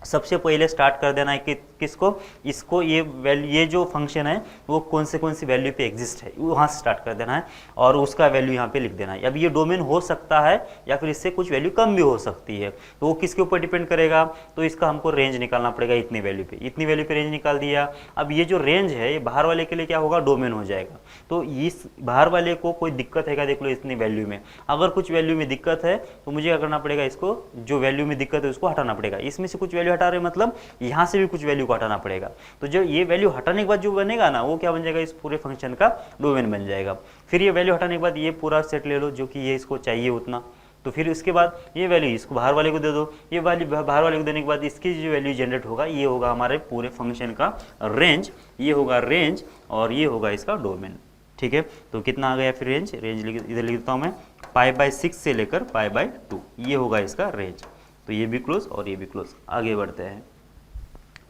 सबसे पहले स्टार्ट कर देना है कि किसको, इसको, ये जो फंक्शन है वो कौन सी वैल्यू पे एग्जिस्ट है, वहाँ से स्टार्ट कर देना है और उसका वैल्यू यहाँ पे लिख देना है। अब ये डोमेन हो सकता है या फिर इससे कुछ वैल्यू कम भी हो सकती है, तो वो किसके ऊपर डिपेंड करेगा, तो इसका हमको रेंज निकालना पड़ेगा इतनी वैल्यू पे रेंज निकाल दिया। अब ये जो रेंज है ये बाहर वाले के लिए क्या होगा, डोमेन हो जाएगा। तो इस बाहर वाले को कोई दिक्कत है क्या, देख लो इतनी वैल्यू में, अगर कुछ वैल्यू में दिक्कत है तो मुझे क्या करना पड़ेगा, इसको जो वैल्यू में दिक्कत है उसको हटाना पड़ेगा। इसमें से कुछ वैल्यू हटा रहे मतलब यहाँ से भी कुछ वैल्यू को हटाना पड़ेगा। तो जो ये वैल्यू हटाने के बाद जो बनेगा ना, वो क्या बन जाएगा, इस पूरे फंक्शन का डोमेन बन जाएगा। फिर ये वैल्यू हटाने के बाद ये पूरा सेट ले लो जो कि ये इसको चाहिए उतना, तो फिर इसके बाद ये वैल्यू इसको बाहर वाले को दे दो, ये वैल्यू बाहर वाले को देने के बाद इसकी जो वैल्यू जनरेट होगा ये होगा हमारे पूरे फंक्शन का रेंज, ये होगा रेंज और ये होगा इसका डोमेन। ठीक है, तो कितना आ गया फिर रेंज इधर लिख देता हूँ मैं, π/6 से लेकर π/2, ये होगा इसका रेंज। तो ये भी क्लोज और ये भी क्लोज। आगे बढ़ते हैं।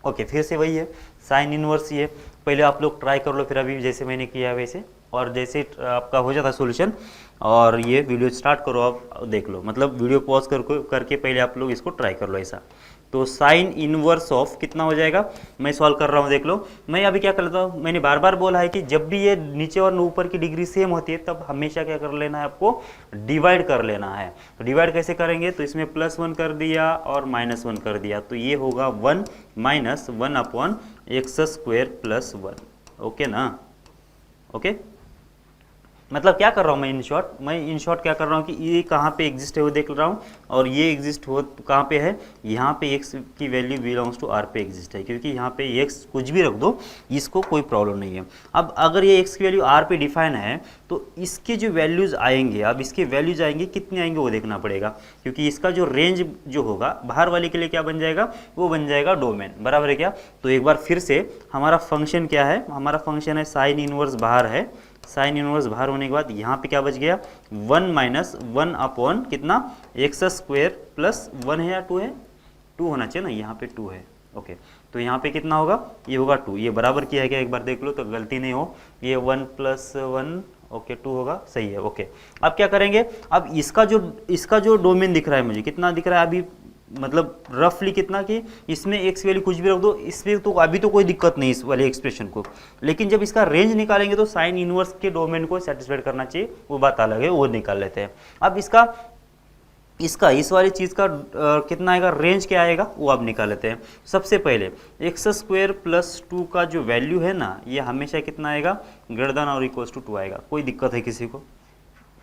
ओके, फिर से वही है साइन इनवर्स, ये पहले आप लोग ट्राई कर लो, फिर अभी जैसे मैंने किया वैसे, और जैसे आपका हो जाता सॉल्यूशन और ये वीडियो स्टार्ट करो, आप देख लो, मतलब वीडियो पॉज करके पहले आप लोग इसको ट्राई कर लो ऐसा। तो साइन इनवर्स ऑफ कितना हो जाएगा, मैं सॉल्व कर रहा हूँ, देख लो। मैं अभी क्या कर लेता हूँ, मैंने बार बार बोला है कि जब भी ये नीचे और ऊपर की डिग्री सेम होती है तब हमेशा क्या कर लेना है, आपको डिवाइड कर लेना है। तो डिवाइड कैसे करेंगे, तो इसमें +1 कर दिया और -1 कर दिया, तो ये होगा 1 - 1/x² + 1। ओके ना, ओके, मतलब क्या कर रहा हूँ मैं इन शॉर्ट क्या कर रहा हूँ कि ये कहाँ पे एग्जिस्ट है वो देख रहा हूँ, और ये एग्जिस्ट हो कहाँ पे है, यहाँ पे x की वैल्यू बिलोंग्स टू r पे एग्जिस्ट है, क्योंकि यहाँ पे x कुछ भी रख दो, इसको कोई प्रॉब्लम नहीं है। अब अगर ये x की वैल्यू r पे डिफाइन है तो इसके जो वैल्यूज़ आएंगे, अब इसके वैल्यूज़ आएंगे कितने आएंगे वो देखना पड़ेगा, क्योंकि इसका जो रेंज जो होगा बाहर वाले के लिए क्या बन जाएगा, वो बन जाएगा डोमेन, बराबर है क्या। तो एक बार फिर से हमारा फंक्शन क्या है, हमारा फंक्शन है साइन इनवर्स बाहर है, साइन इनवर्स बाहर होने के बाद यहाँ पे क्या बच गया, 1 - 1/, कितना, x² + 1 है या 2 है, 2 होना चाहिए ना, यहाँ पे 2 है। ओके, तो यहाँ पे कितना होगा, ये होगा 2, ये बराबर किया है क्या, एक बार देख लो तो गलती नहीं हो, ये 1 + 1, ओके 2 होगा, सही है। ओके, अब क्या करेंगे, अब इसका जो डोमेन दिख रहा है मुझे, कितना दिख रहा है, अभी मतलब रफली कितना कि इसमें x की वैल्यू कुछ भी रख दो, इसमें तो अभी तो कोई दिक्कत नहीं इस वाले एक्सप्रेशन को, लेकिन जब इसका रेंज निकालेंगे तो साइन इनवर्स के डोमेन को सेटिस्फाइड करना चाहिए, वो बात अलग है, वो निकाल लेते हैं। अब इसका इस वाली चीज़ का कितना आएगा, रेंज क्या आएगा वो आप निकाल लेते हैं। सबसे पहले x² + 2 का जो वैल्यू है ना, ये हमेशा कितना आएगा, ग्रेटर देन और इक्वल टू 2 आएगा। कोई दिक्कत है किसी को?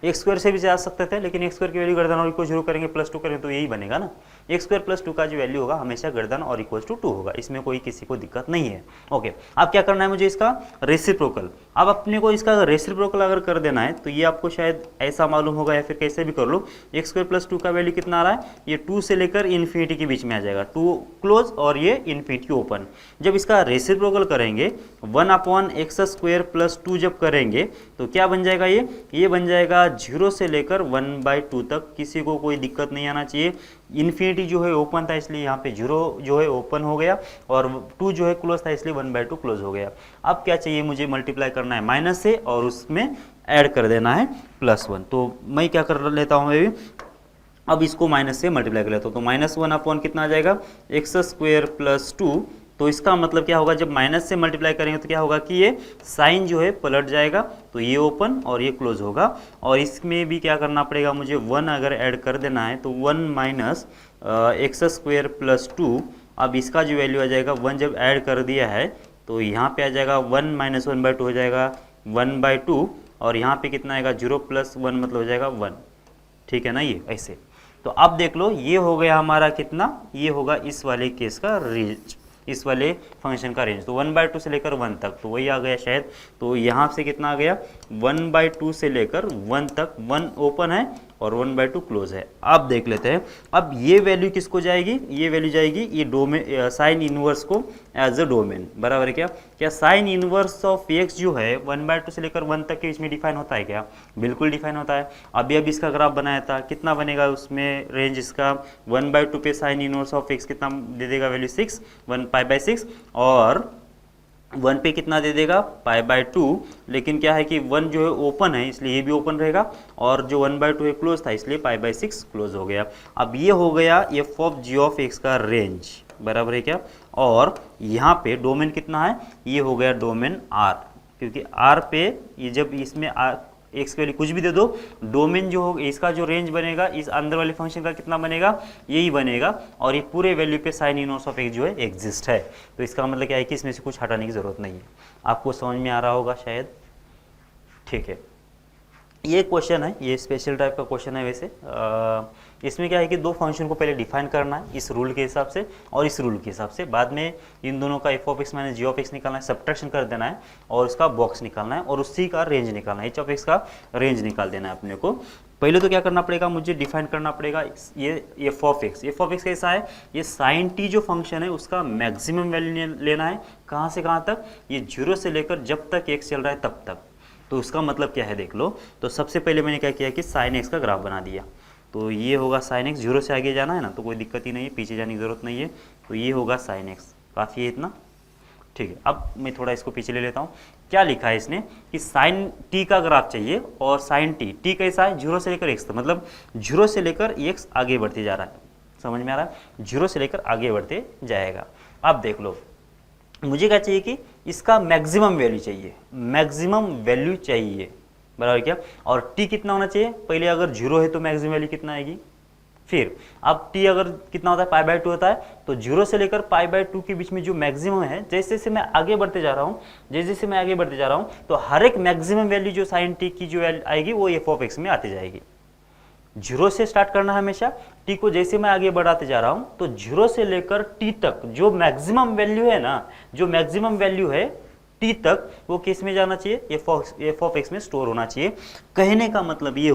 x² से भी जा सकते थे, लेकिन x² की वैल्यू ग्रेटर देन और इक्वल 0 करेंगे, +2 करेंगे तो यही बनेगा ना। x² + 2 का जो वैल्यू होगा हमेशा ग्रेटर देन और इक्वल टू 2 होगा, इसमें कोई किसी को दिक्कत नहीं है। ओके, अब क्या करना है मुझे, इसका रेसिप्रोकल। अब अपने को इसका रेसिप्रोकल अगर कर देना है तो ये आपको शायद ऐसा मालूम होगा या फिर कैसे भी कर लो। x² + 2 का वैल्यू कितना आ रहा है, ये 2 से लेकर इन्फिनिटी के बीच में आ जाएगा, 2 क्लोज और ये इन्फिनिटी ओपन। जब इसका रेसिप्रोकल करेंगे 1/x² + 2 जब करेंगे तो क्या बन जाएगा, ये बन जाएगा 0 से लेकर 1/2 तक। किसी को कोई दिक्कत नहीं आना चाहिए। इन्फिनिटी जो है ओपन था इसलिए यहाँ पे 0 जो है ओपन हो गया, और 2 जो है क्लोज था इसलिए 1/2 क्लोज हो गया। अब क्या चाहिए मुझे, मल्टीप्लाई करना है माइनस से और उसमें ऐड कर देना है +1। तो मैं क्या कर लेता हूँ अभी, अब इसको माइनस से मल्टीप्लाई कर लेता हूँ, तो -1 कितना आ जाएगा, x² + 2। तो इसका मतलब क्या होगा, जब माइनस से मल्टीप्लाई करेंगे तो क्या होगा कि ये साइन जो है पलट जाएगा, तो ये ओपन और ये क्लोज होगा। और इसमें भी क्या करना पड़ेगा मुझे, 1 अगर ऐड कर देना है तो 1 - x² + 2। अब इसका जो वैल्यू आ जाएगा 1 जब ऐड कर दिया है तो यहाँ पे आ जाएगा 1 - 1/2 हो जाएगा 1/2, और यहाँ पे कितना आएगा 0 + 1 मतलब हो जाएगा 1। ठीक है ना, ये ऐसे। तो अब देख लो, ये हो गया हमारा कितना, ये होगा इस वाले केस का रेंज, इस वाले फंक्शन का रेंज। तो 1/2 से लेकर 1 तक, तो वही आ गया शायद। तो यहाँ से कितना आ गया, 1/2 से लेकर 1 तक, 1 ओपन है और 1/2 क्लोज है। अब देख लेते हैं, अब ये वैल्यू किसको जाएगी, ये वैल्यू जाएगी ये डोमेन, साइन इनवर्स को एज अ डोमेन, बराबर है क्या साइन इनवर्स ऑफ x जो है 1/2 से लेकर 1 तक के बीच में डिफाइन होता है क्या, बिल्कुल डिफाइन होता है। अभी इसका ग्राफ बनाया था, कितना बनेगा उसमें रेंज इसका, 1/2 पे साइन इनवर्स ऑफ x कितना दे देगा वैल्यू 6, 1π/6, और 1 पे कितना दे देगा π/2। लेकिन क्या है कि 1 जो है ओपन है इसलिए ये भी ओपन रहेगा, और जो 1/2 है क्लोज था इसलिए π/6 क्लोज हो गया। अब ये हो गया f(g) का रेंज, बराबर है क्या। और यहाँ पे डोमेन कितना है, ये हो गया डोमेन R, क्योंकि R पे ये जब इसमें x के लिए कुछ भी दे दो, डोमेन जो होगा इसका जो रेंज बनेगा इस अंदर वाले फंक्शन का कितना बनेगा, यही बनेगा। और ये पूरे वैल्यू पे साइन इनवर्स ऑफ x जो है एग्जिस्ट है। तो इसका मतलब क्या है कि इसमें से कुछ हटाने की जरूरत नहीं है। आपको समझ में आ रहा होगा शायद, ठीक है। ये क्वेश्चन है, ये स्पेशल टाइप का क्वेश्चन है वैसे। इसमें क्या है कि दो फंक्शन को पहले डिफाइन करना है इस रूल के हिसाब से और इस रूल के हिसाब से, बाद में इन दोनों का f(x) - g(x) निकालना है, सब्ट्रैक्शन कर देना है और उसका बॉक्स निकालना है और उसी का रेंज निकालना है, h(x) का रेंज निकाल देना है अपने को। पहले तो क्या करना पड़ेगा, मुझे डिफाइन करना पड़ेगा ये f(x) कैसा है, ये sin t जो फंक्शन है उसका मैक्सिमम वैल्यू लेना है। कहाँ से कहाँ तक, ये 0 से लेकर जब तक x चल रहा है तब तक। तो उसका मतलब क्या है देख लो। तो सबसे पहले मैंने क्या किया कि sin x का ग्राफ बना दिया। तो ये होगा sin x, 0 से आगे जाना है ना तो कोई दिक्कत ही नहीं है, पीछे जाने की ज़रूरत नहीं है। तो ये होगा sin x, काफ़ी है इतना, ठीक है। अब मैं थोड़ा इसको पीछे ले लेता हूँ। क्या लिखा है इसने कि sin t का ग्राफ चाहिए, और sin t कैसा है, 0 से लेकर x तक, मतलब 0 से लेकर x आगे बढ़ते जा रहा है, समझ में आ रहा है, 0 से लेकर आगे बढ़ते जाएगा। अब देख लो, मुझे क्या चाहिए कि इसका मैक्सिमम वैल्यू चाहिए, मैक्सिमम वैल्यू चाहिए, बराबर क्या। और t कितना होना चाहिए, पहले अगर 0 है तो मैक्सिमम वैल्यू कितना आएगी, फिर अब t अगर कितना होता है π/2 होता है, तो 0 से लेकर π/2 के बीच में जो मैक्सिमम है, जैसे जैसे मैं आगे बढ़ते जा रहा हूँ, जैसे जैसे मैं आगे बढ़ते जा रहा हूँ, तो हर एक मैक्सिमम वैल्यू जो sin t की जो आएगी वो f(x) में आती जाएगी। 0 से स्टार्ट करना है हमेशा, t को जैसे मैं आगे बढ़ाते जा रहा हूँ तो 0 से लेकर t तक जो मैक्सिमम वैल्यू है ना, जो मैक्सिमम वैल्यू है t तक, वो किस में जाना चाहिए, f(x) में स्टोर होना चाहिए। कहने का मतलब ये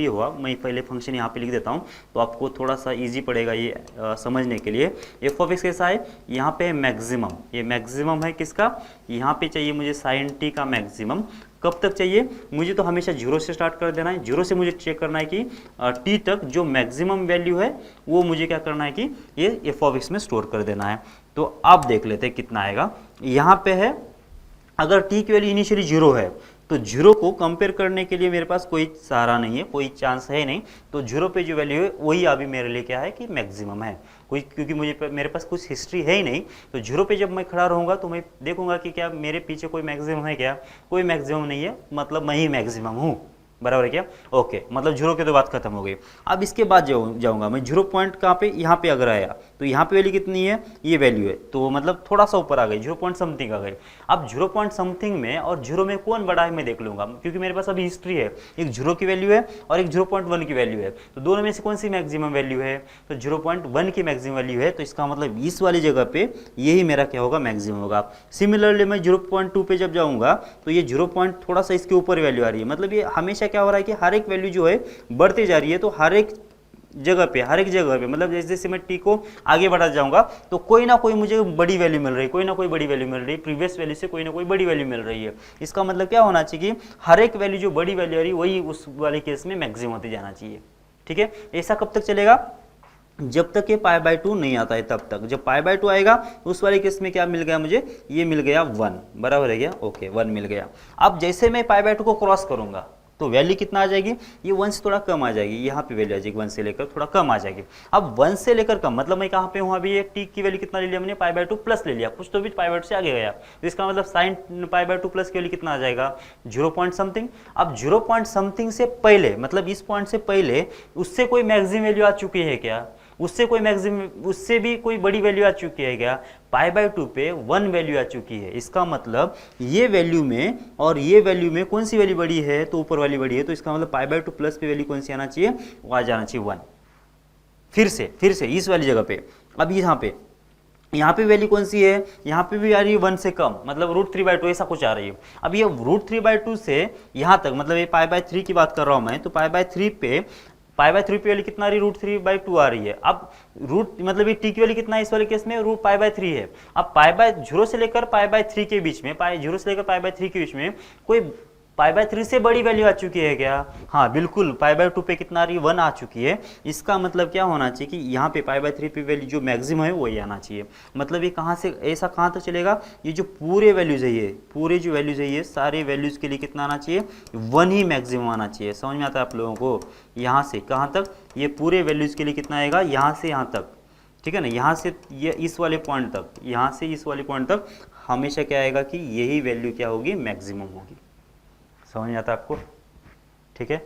हुआ, मैं पहले फंक्शन यहाँ पे लिख देता हूँ तो आपको थोड़ा सा इजी पड़ेगा ये समझने के लिए। f(x) कैसा है, यहाँ पे मैक्सिमम, ये मैक्सिमम है किसका, यहाँ पे चाहिए मुझे sin t का मैक्सिमम। कब तक चाहिए मुझे, तो हमेशा 0 से स्टार्ट कर देना है। 0 से मुझे चेक करना है कि t तक जो मैक्सिमम वैल्यू है वो मुझे क्या करना है कि ये f(x) में स्टोर कर देना है। तो आप देख लेते हैं कितना आएगा। यहाँ पे है, अगर t की वैल्यू इनिशियली 0 है तो जीरो को कंपेयर करने के लिए मेरे पास कोई सहारा नहीं है, कोई चांस है नहीं। तो जीरो पे जो वैल्यू है वही अभी मेरे लिए क्या है कि मैक्सिमम है, कोई क्योंकि मेरे पास कुछ हिस्ट्री है ही नहीं। तो जीरो पे जब मैं खड़ा रहूँगा तो मैं देखूंगा कि क्या मेरे पीछे कोई मैक्सिमम है, क्या कोई मैक्सिमम नहीं है, मतलब मैं ही मैक्सिमम हूँ। बराबर है क्या? ओके, मतलब जीरो की तो बात खत्म हो गई। अब इसके बाद जाऊंगा मैं जीरो पॉइंट कहाँ पे, यहाँ पे अगर आया तो यहाँ पे वैल्यू कितनी है, ये वैल्यू है, तो मतलब थोड़ा सा ऊपर आ गई, जीरो पॉइंट समथिंग आ गई। अब जीरो पॉइंट समथिंग में और जीरो में कौन बड़ा है मैं देख लूंगा, क्योंकि मेरे पास अभी हिस्ट्री है, एक जीरो की वैल्यू है और एक 0.1 की वैल्यू है, तो दोनों में से कौन सी मैक्सिमम वैल्यू है, तो 0.1 की मैक्सिमम वैल्यू है। तो इसका मतलब इस वाली जगह पे यही मेरा क्या होगा, मैक्सिमम होगा। सिमिलरली मैं 0.2 पे जब जाऊंगा तो ये 0 पॉइंट थोड़ा सा इसके ऊपर वैल्यू आ रही है, मतलब ये हमेशा क्या हो रहा है कि हर एक वैल्यू जो है बढ़ती जा रही है। तो हर एक जगह पे मतलब जैसे जैसे मैं टी को आगे बढ़ा जाऊंगा तो कोई ना कोई मुझे बड़ी वैल्यू मिल रही है, कोई ना कोई बड़ी वैल्यू मिल रही है, प्रीवियस वैल्यू से कोई ना कोई बड़ी वैल्यू मिल रही है। इसका मतलब क्या होना चाहिए कि हर एक वैल्यू जो बड़ी वैल्यू आ रही है वही उस वाले केस में मैक्सिमम होती जाना चाहिए। ठीक है, ऐसा कब तक चलेगा, जब तक ये π/2 नहीं आता है तब तक। जब π/2 आएगा उस वाले केस में क्या मिल गया मुझे, ये मिल गया 1, बराबर है क्या? ओके, 1 मिल गया। अब जैसे मैं π/2 को क्रॉस करूंगा तो वैल्यू कितना आ जाएगी, ये 1 से थोड़ा कम आ जाएगी, यहाँ पे वैल्यू आ जाएगी 1 से लेकर थोड़ा कम आ जाएगी। अब 1 से लेकर कम मतलब मैं कहाँ पे हूँ, अभी ये टी की वैल्यू कितना ले लिया मैंने, π/2 प्लस ले लिया, कुछ तो भी π/2 से आगे गया, तो इसका मतलब साइन π/2 प्लस की वैल्यू कितना आ जाएगा, 0 पॉइंट समथिंग। अब 0 पॉइंट समथिंग से पहले, मतलब इस पॉइंट से पहले उससे कोई मैक्सिमम वैल्यू आ चुकी है क्या, उससे कोई मैक्सिमम, उससे भी कोई बड़ी वैल्यू आ चुकी है क्या, π/2 पे 1 वैल्यू आ चुकी है। इसका मतलब ये वैल्यू में और ये वैल्यू में कौन सी वैल्यू बड़ी है, तो ऊपर वाली बड़ी है, तो इसका मतलब π/2 प्लस पे वैल्यू कौन सी आना चाहिए, वो आ जाना चाहिए 1। फिर से इस वाली जगह पे, अब यहाँ पे वैल्यू कौन सी है, यहाँ पे भी आ रही है 1 से कम, मतलब √3/2 ऐसा कुछ आ रही है। अब ये √3/2 से यहाँ तक, मतलब ये π/3 की बात कर रहा हूँ मैं, तो π/3 पे वैल्यू कितना आ रही है, √3/2 आ रही है। अब रूट मतलब ये टी की वैल्यू कितना है इस वाले केस में, √π/3 है। अब जीरो से लेकर π/3 के बीच में, जीरो से लेकर π/3 के बीच में कोई π/3 से बड़ी वैल्यू आ चुकी है क्या, हाँ बिल्कुल, π/2 पे कितना आ रही है, 1 आ चुकी है। इसका मतलब क्या होना चाहिए कि यहाँ पे π/3 पे वैल्यू जो मैक्सिमम है वही आना चाहिए। मतलब ये कहाँ से ऐसा कहाँ तक चलेगा, ये जो पूरे वैल्यूज है, ये पूरे जो वैल्यूज है, ये सारे वैल्यूज के लिए कितना आना चाहिए, 1 ही मैक्सिमम आना चाहिए। समझ में आता है आप लोगों को, यहाँ से कहाँ तक, ये पूरे वैल्यूज के लिए कितना आएगा, यहाँ से यहाँ तक, ठीक है ना, यहाँ से ये इस वाले पॉइंट तक, यहाँ से इस वाले पॉइंट तक हमेशा क्या आएगा कि यही वैल्यू क्या होगी, मैक्सिमम होगी। समझ में आता है आपको? ठीक है,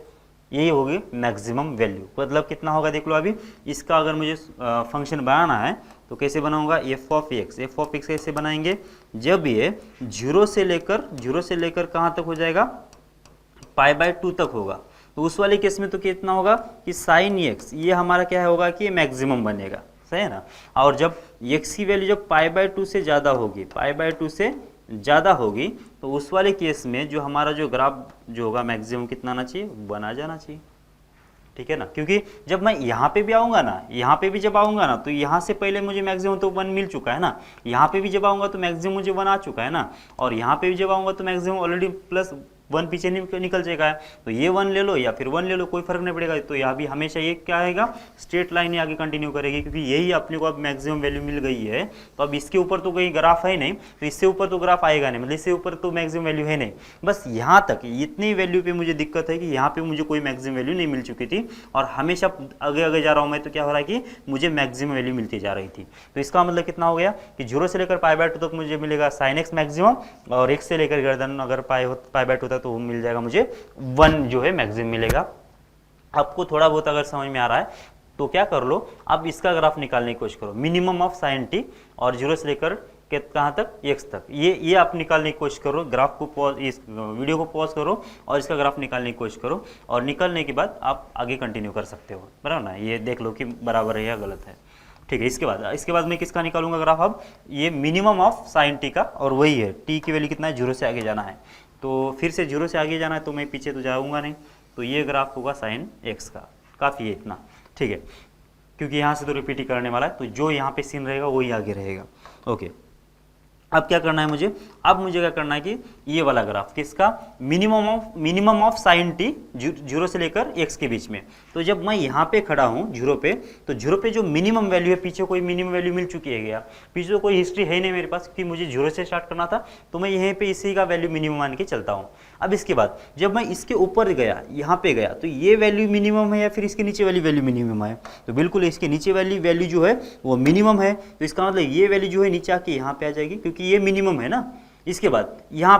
यही होगी मैक्सिमम वैल्यू। मतलब कितना होगा देख लो, अभी इसका अगर मुझे फंक्शन बनाना है तो कैसे बनाऊंगा, f(x) कैसे बनाएंगे, जब ये जीरो से लेकर कहाँ तक हो जाएगा, π/2 तक होगा, तो उस वाले केस में तो कितना होगा कि sin x, ये हमारा क्या होगा कि मैक्सिमम बनेगा, सही है ना। और जब x की वैल्यू जब π/2 से ज़्यादा होगी, π/2 से ज़्यादा होगी, तो उस वाले केस में जो हमारा जो ग्राफ जो होगा मैक्सिमम कितना आना चाहिए, 1 आ जाना चाहिए। ठीक है ना, क्योंकि जब मैं यहाँ पे भी आऊँगा ना, यहाँ पे भी जब आऊँगा ना, तो यहाँ से पहले मुझे मैक्सिमम तो 1 मिल चुका है ना, यहाँ पे भी जब आऊँगा तो मैक्सिमम मुझे 1 आ चुका है ना, और यहाँ पे भी जब आऊँगा तो मैक्सिमम ऑलरेडी प्लस 1 पीछे निकल जाएगा। तो ये 1 ले लो या फिर 1 ले लो, कोई फर्क नहीं पड़ेगा। तो यहाँ भी हमेशा ये क्या आएगा, स्ट्रेट लाइन ही आगे कंटिन्यू करेगी, क्योंकि यही अपने को अब मैक्सिमम वैल्यू मिल गई है। तो अब इसके ऊपर तो कोई ग्राफ है नहीं, तो इससे ऊपर तो ग्राफ आएगा नहीं, मतलब इससे ऊपर तो मैक्सिमम वैल्यू है नहीं। बस यहाँ तक इतनी वैल्यू पे मुझे दिक्कत है कि यहाँ पे मुझे कोई मैक्सिमम वैल्यू नहीं मिल चुकी थी, और हमेशा आगे आगे जा रहा हूँ मैं, तो क्या हो रहा है कि मुझे मैक्सिमम वैल्यू मिलती जा रही थी। तो इसका मतलब कितना हो गया कि 0 से लेकर π/2 तक मुझे मिलेगा sin x मैक्सिमम, और x से लेकर गर्दन अगर π/2 होता तो मिल जाएगा मुझे 1 जो है मैक्सिमम मिलेगा। आपको थोड़ा बहुत अगर समझ में आ रहा है तो क्या कर लो, अब इसका ग्राफ निकालने की कोशिश करो, मिनिमम ऑफ sin t, और 0 से लेकर कहाँ तक, x तक, ये आप निकालने की कोशिश करो। ग्राफ को पॉज, इस वीडियो को पॉज करो और इसका ग्राफ निकालने की कोशिश करो, और निकालने के बाद आप आगे कंटिन्यू कर सकते हो, बराबर ना। ये देख लो कि बराबर है या गलत है। ठीक है, इसके बाद मैं किसका निकालूंगा ग्राफ, अब ये मिनिमम ऑफ sin t का, और वही है t की वैल्यू कितना है, 0 से आगे जाना है। तो फिर से 0 से आगे जाना है, तो मैं पीछे तो जाऊंगा नहीं, तो ये ग्राफ होगा sin x का, काफ़ी है इतना। ठीक है, क्योंकि यहाँ से तो रिपीट ही करने वाला है, तो जो यहाँ पे सीन रहेगा वही आगे रहेगा। ओके, अब क्या करना है मुझे, अब मुझे क्या करना है कि ये वाला ग्राफ किसका, मिनिमम ऑफ sin t 0 से लेकर x के बीच में। तो जब मैं यहाँ पे खड़ा हूँ 0 पे, तो 0 पे जो मिनिमम वैल्यू है, पीछे कोई मिनिमम वैल्यू मिल चुकी है क्या, पीछे तो कोई हिस्ट्री है नहीं मेरे पास, क्योंकि मुझे 0 से स्टार्ट करना था, तो मैं यहीं पे इसी का वैल्यू मिनिमम मान के चलता हूँ। अब इसके बाद जब मैं इसके ऊपर गया, यहाँ पे गया, तो ये वैल्यू मिनिमम है या फिर इसके नीचे वाली वैल्यू मिनिमम है? तो बिल्कुल इसके नीचे वाली वैल्यू जो है वो मिनिमम है, तो इसका मतलब ये वैल्यू जो है नीचे आके यहाँ पे आ जाएगी, क्योंकि ये मिनिमम है ना। इसके बाद यहाँ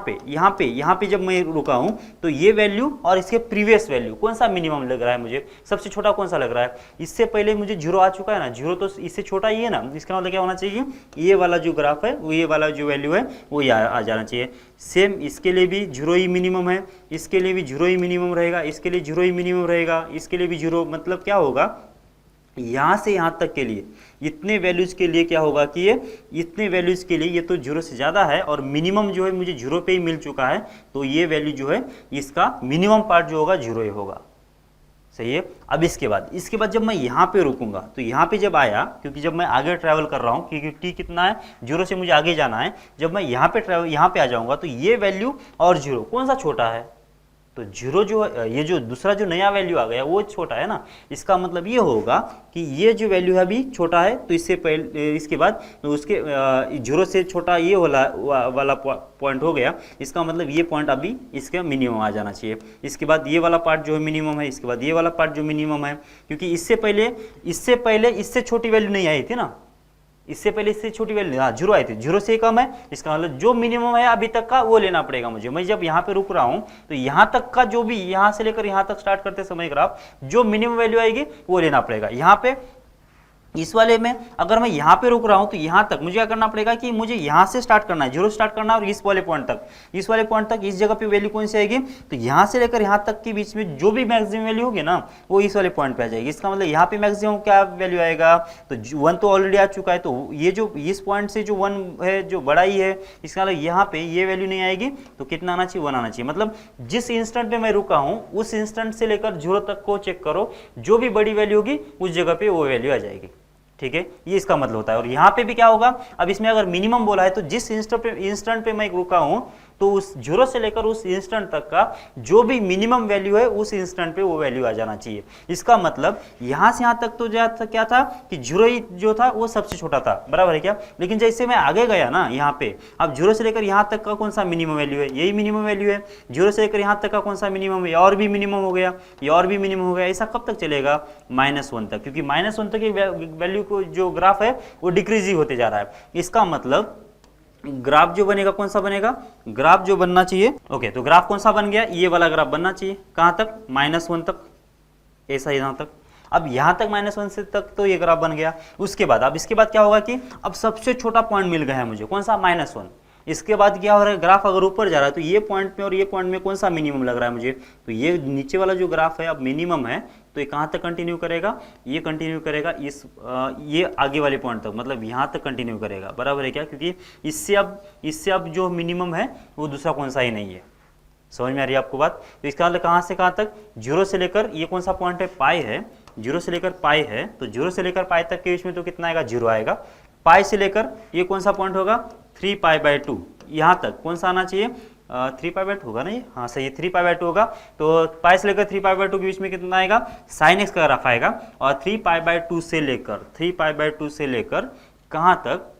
पे जब मैं रुका हूँ तो ये वैल्यू और इसके प्रीवियस वैल्यू कौन सा मिनिमम लग रहा है मुझे, सबसे छोटा कौन सा लग रहा है? इससे पहले मुझे जीरो आ चुका है ना, जीरो तो इससे छोटा ही है ना, इसका मतलब क्या होना चाहिए, ये वाला जो ग्राफ है वो ये वाला जो वैल्यू है वो यहाँ आ जाना चाहिए। सेम इसके लिए भी जीरो ही मिनिमम है, इसके लिए भी जीरो ही मिनिमम रहेगा, इसके लिए जीरो ही मिनिमम रहेगा, इसके लिए भी जीरो। मतलब क्या होगा, यहाँ से यहाँ तक के लिए इतने वैल्यूज के लिए क्या होगा कि ये इतने वैल्यूज के लिए ये तो जीरो से ज़्यादा है और मिनिमम जो है मुझे जीरो पे ही मिल चुका है, तो ये वैल्यू जो है इसका मिनिमम पार्ट जो होगा जीरो ही होगा। सही है। अब इसके बाद जब मैं यहाँ पे रुकूंगा तो यहाँ पे जब आया, क्योंकि जब मैं आगे ट्रैवल कर रहा हूँ, क्योंकि टी कितना है, जीरो से मुझे आगे जाना है, जब मैं यहाँ पे आ जाऊँगा तो ये वैल्यू और जीरो कौन सा छोटा है? तो जीरो जो है, ये जो दूसरा जो नया वैल्यू आ गया वो छोटा है ना। इसका मतलब ये होगा कि ये जो वैल्यू है अभी छोटा है, तो इससे पहले इसके बाद तो उसके जीरो से छोटा ये वाला पॉइंट हो गया। इसका मतलब ये पॉइंट अभी इसका मिनिमम आ जाना चाहिए। इसके बाद ये वाला पार्ट जो है मिनिमम है, इसके बाद ये वाला पार्ट जो मिनिमम है, क्योंकि इससे पहले इससे छोटी वैल्यू नहीं आई थी ना, इससे पहले इससे छोटी वैल्यू हाँ जीरो आई थी, जीरो से कम है। इसका मतलब जो मिनिमम है अभी तक का वो लेना पड़ेगा मुझे। मैं जब यहाँ पे रुक रहा हूँ तो यहाँ तक का जो भी, यहाँ से लेकर यहाँ तक स्टार्ट करते समय ग्राफ जो मिनिमम वैल्यू आएगी वो लेना पड़ेगा। यहाँ पे इस वाले में अगर मैं यहाँ पे रुक रहा हूँ तो यहाँ तक मुझे क्या करना पड़ेगा कि मुझे यहाँ से स्टार्ट करना है, जीरो स्टार्ट करना है, और इस वाले पॉइंट तक इस जगह पे वैल्यू कौन सी आएगी, तो यहाँ से लेकर यहाँ तक के बीच में जो भी मैक्सिमम वैल्यू होगी ना वो इस वाले पॉइंट पे आ जाएगी। इसका मतलब यहाँ पे मैक्सिमम क्या वैल्यू आएगा, तो 1 तो ऑलरेडी आ चुका है, तो ये जो इस पॉइंट से जो 1 है जो बड़ा ही है, इसका मतलब यहाँ पे ये वैल्यू नहीं आएगी, तो कितना आना चाहिए, 1 आना चाहिए। मतलब जिस इंस्टेंट पे मैं रुका हूँ उस इंस्टेंट से लेकर जीरो तक को चेक करो, जो भी बड़ी वैल्यू होगी उस जगह पे वो वैल्यू आ जाएगी। ठीक है, ये इसका मतलब होता है। और यहाँ पे भी क्या होगा, अब इसमें अगर मिनिमम बोला है तो जिस इंस्टेंट पे मैं रुका हूँ तो उस जीरो से लेकर उस इंस्टेंट तक का जो भी मिनिमम वैल्यू है उस इंस्टेंट पे वो वैल्यू आ जाना चाहिए। इसका मतलब यहाँ से यहाँ तक तो क्या था कि जीरो ही जो था वो सबसे छोटा था, बराबर है क्या। लेकिन जैसे मैं आगे गया ना यहाँ पे, अब जीरो से लेकर यहाँ तक का कौन सा मिनिमम वैल्यू है, यही मिनिमम वैल्यू है। जीरो से लेकर यहाँ तक का कौन सा मिनिमम है, और भी मिनिमम हो गया, ये और भी मिनिमम हो गया। ऐसा कब तक चलेगा, -1 तक, क्योंकि -1 तक की वैल्यू को जो ग्राफ है वो डिक्रीज ही होते जा रहा है। इसका मतलब ग्राफ जो बनेगा कौन सा बनेगा, ग्राफ जो बनना चाहिए, ओके, तो ग्राफ कौन सा बन गया, ये वाला ग्राफ बनना चाहिए। कहां तक, -1 तक, ऐसा यहां तक। अब यहां तक -1 से तक तो ये ग्राफ बन गया। उसके बाद अब इसके बाद क्या होगा कि अब सबसे छोटा पॉइंट मिल गया है मुझे, कौन सा, -1। इसके बाद क्या हो रहा है, ग्राफ अगर ऊपर जा रहा है तो ये पॉइंट में और ये पॉइंट में कौन सा मिनिमम लग रहा है मुझे, तो ये नीचे वाला जो ग्राफ है अब मिनिमम है, तो ये कहाँ तक कंटिन्यू करेगा, ये कंटिन्यू करेगा ये आगे वाले पॉइंट तक, मतलब यहाँ तक कंटिन्यू करेगा, बराबर है क्या, क्योंकि इससे अब जो मिनिमम है वो दूसरा कौन सा ही नहीं है। समझ में आ रही है आपको बात। तो इसका मतलब कहाँ से कहाँ तक, जीरो से लेकर ये कौन सा पॉइंट है, पाई है, जीरो से लेकर पाई है, तो जीरो से लेकर पाई तक के बीच में तो कितना आएगा, जीरो आएगा। पाई से लेकर ये कौन सा पॉइंट होगा, 3π/2, यहाँ तक कौन सा आना चाहिए, 3π/2 होगा ना ये, हाँ सही है, 3π/2 होगा। तो पाई से लेकर 3π/2 के बीच में कितना आएगा, sin x का ग्राफ आएगा। और 3π/2 से लेकर कहाँ तक,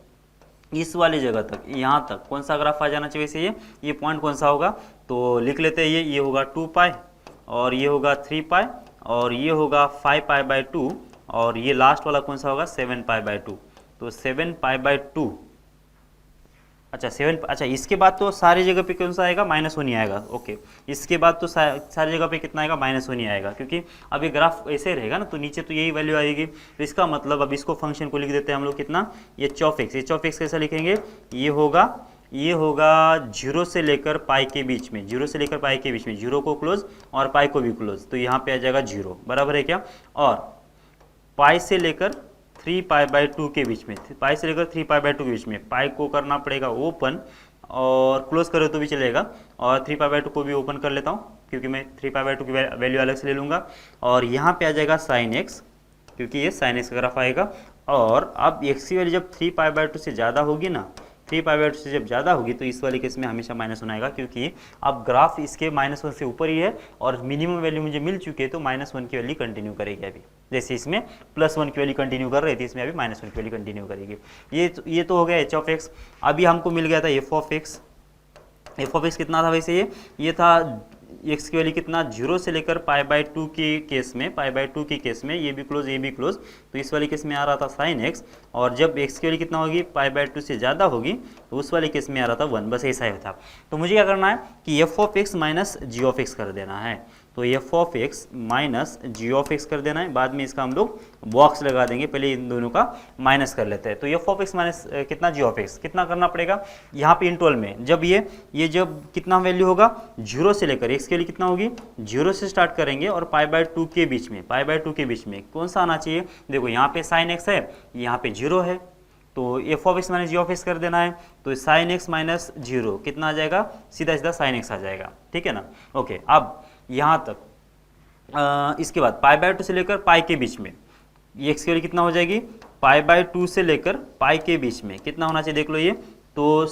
इस वाली जगह तक, यहाँ तक कौन सा ग्राफ आ जाना चाहिए वैसे, ये पॉइंट कौन सा होगा, तो लिख लेते हैं, ये होगा 2π, और ये होगा 3π, और ये होगा 5π/2, और ये लास्ट वाला कौन सा होगा, 7π/2। तो 7π/2, अच्छा इसके बाद तो सारी जगह पे कौन सा आएगा, -1 ही आएगा। ओके, इसके बाद तो सारी जगह पे कितना आएगा, -1 ही आएगा, क्योंकि अब ये ग्राफ ऐसे रहेगा ना, तो नीचे तो यही वैल्यू आएगी। तो इसका मतलब अब इसको फंक्शन को लिख देते हैं हम लोग कितना, एच ऑफ एक्स कैसे लिखेंगे, ये होगा 0 से लेकर पाई के बीच में, 0 से लेकर पाई के बीच में, 0 को क्लोज और पाई को भी क्लोज, तो यहाँ पे आ जाएगा 0, बराबर है क्या। और पाई से लेकर 3π/2 के बीच में, पाई से लेकर 3π/2 के बीच में, पाई को करना पड़ेगा ओपन, और क्लोज करो तो भी चलेगा, और 3π/2 को भी ओपन कर लेता हूँ, क्योंकि मैं 3π/2 की वैल्यू अलग से ले लूँगा। और यहाँ पे आ जाएगा sin x, क्योंकि ये sin x का ग्राफ आएगा। और अब x की वैल्यू जब 3π/2 से ज़्यादा होगी ना, 3π/2 से जब ज़्यादा होगी तो इस वाले केस में हमेशा -1 आएगा, क्योंकि अब ग्राफ इसके -1 से ऊपर ही है और मिनिमम वैल्यू मुझे मिल चुकी है, तो -1 की वैल्यू कंटिन्यू करेगी। अभी जैसे इसमें +1 की वैल्यू कंटिन्यू कर रही थी, इसमें अभी -1 की वैल्यू कंटिन्यू करेगी। ये तो हो गया h ऑफ x। अभी हमको मिल गया था f of x, F of X कितना था वैसे, ये था एक्स की वैल्यू कितना 0 से लेकर पाई बाय 2 के केस में, पाई बाय 2 के केस में ये भी क्लोज ये भी क्लोज, तो इस वाले केस में आ रहा था साइन एक्स, और जब एक्स की वैल्यू कितना होगी पाई बाय 2 से ज़्यादा होगी तो उस वाले केस में आ रहा था 1, बस ऐसा ही था। तो मुझे क्या करना है कि F of X minus G of X कर देना है, तो F of X minus G of X कर देना है, बाद में इसका हम लोग बॉक्स लगा देंगे, पहले इन दोनों का माइनस कर लेते हैं। तो एफ ऑफ एक्स माइनस कितना जी ऑफ एक्स कितना करना पड़ेगा यहाँ पे इंटरवल में, जब ये जब कितना वैल्यू होगा 0 से लेकर एक्स के लिए कितना होगी 0 से स्टार्ट करेंगे और पाई बाय 2 के बीच में, पाई बाय 2 के बीच में कौन सा आना चाहिए, देखो यहाँ पे साइन एक्स है, यहाँ पे 0 है, तो F of X minus G of X कर देना है, तो साइन एक्स माइनस 0 कितना आ जाएगा, सीधा सीधा साइन एक्स आ जाएगा, ठीक है ना। ओके, अब यहाँ तक इसके बाद पाई बाय 2 से लेकर पाई के बीच में ये एक्स की वैल्यू कितना हो जाएगी, पाई बाय 2 से लेकर पाई के बीच में कितना होना चाहिए देख लो ये, तो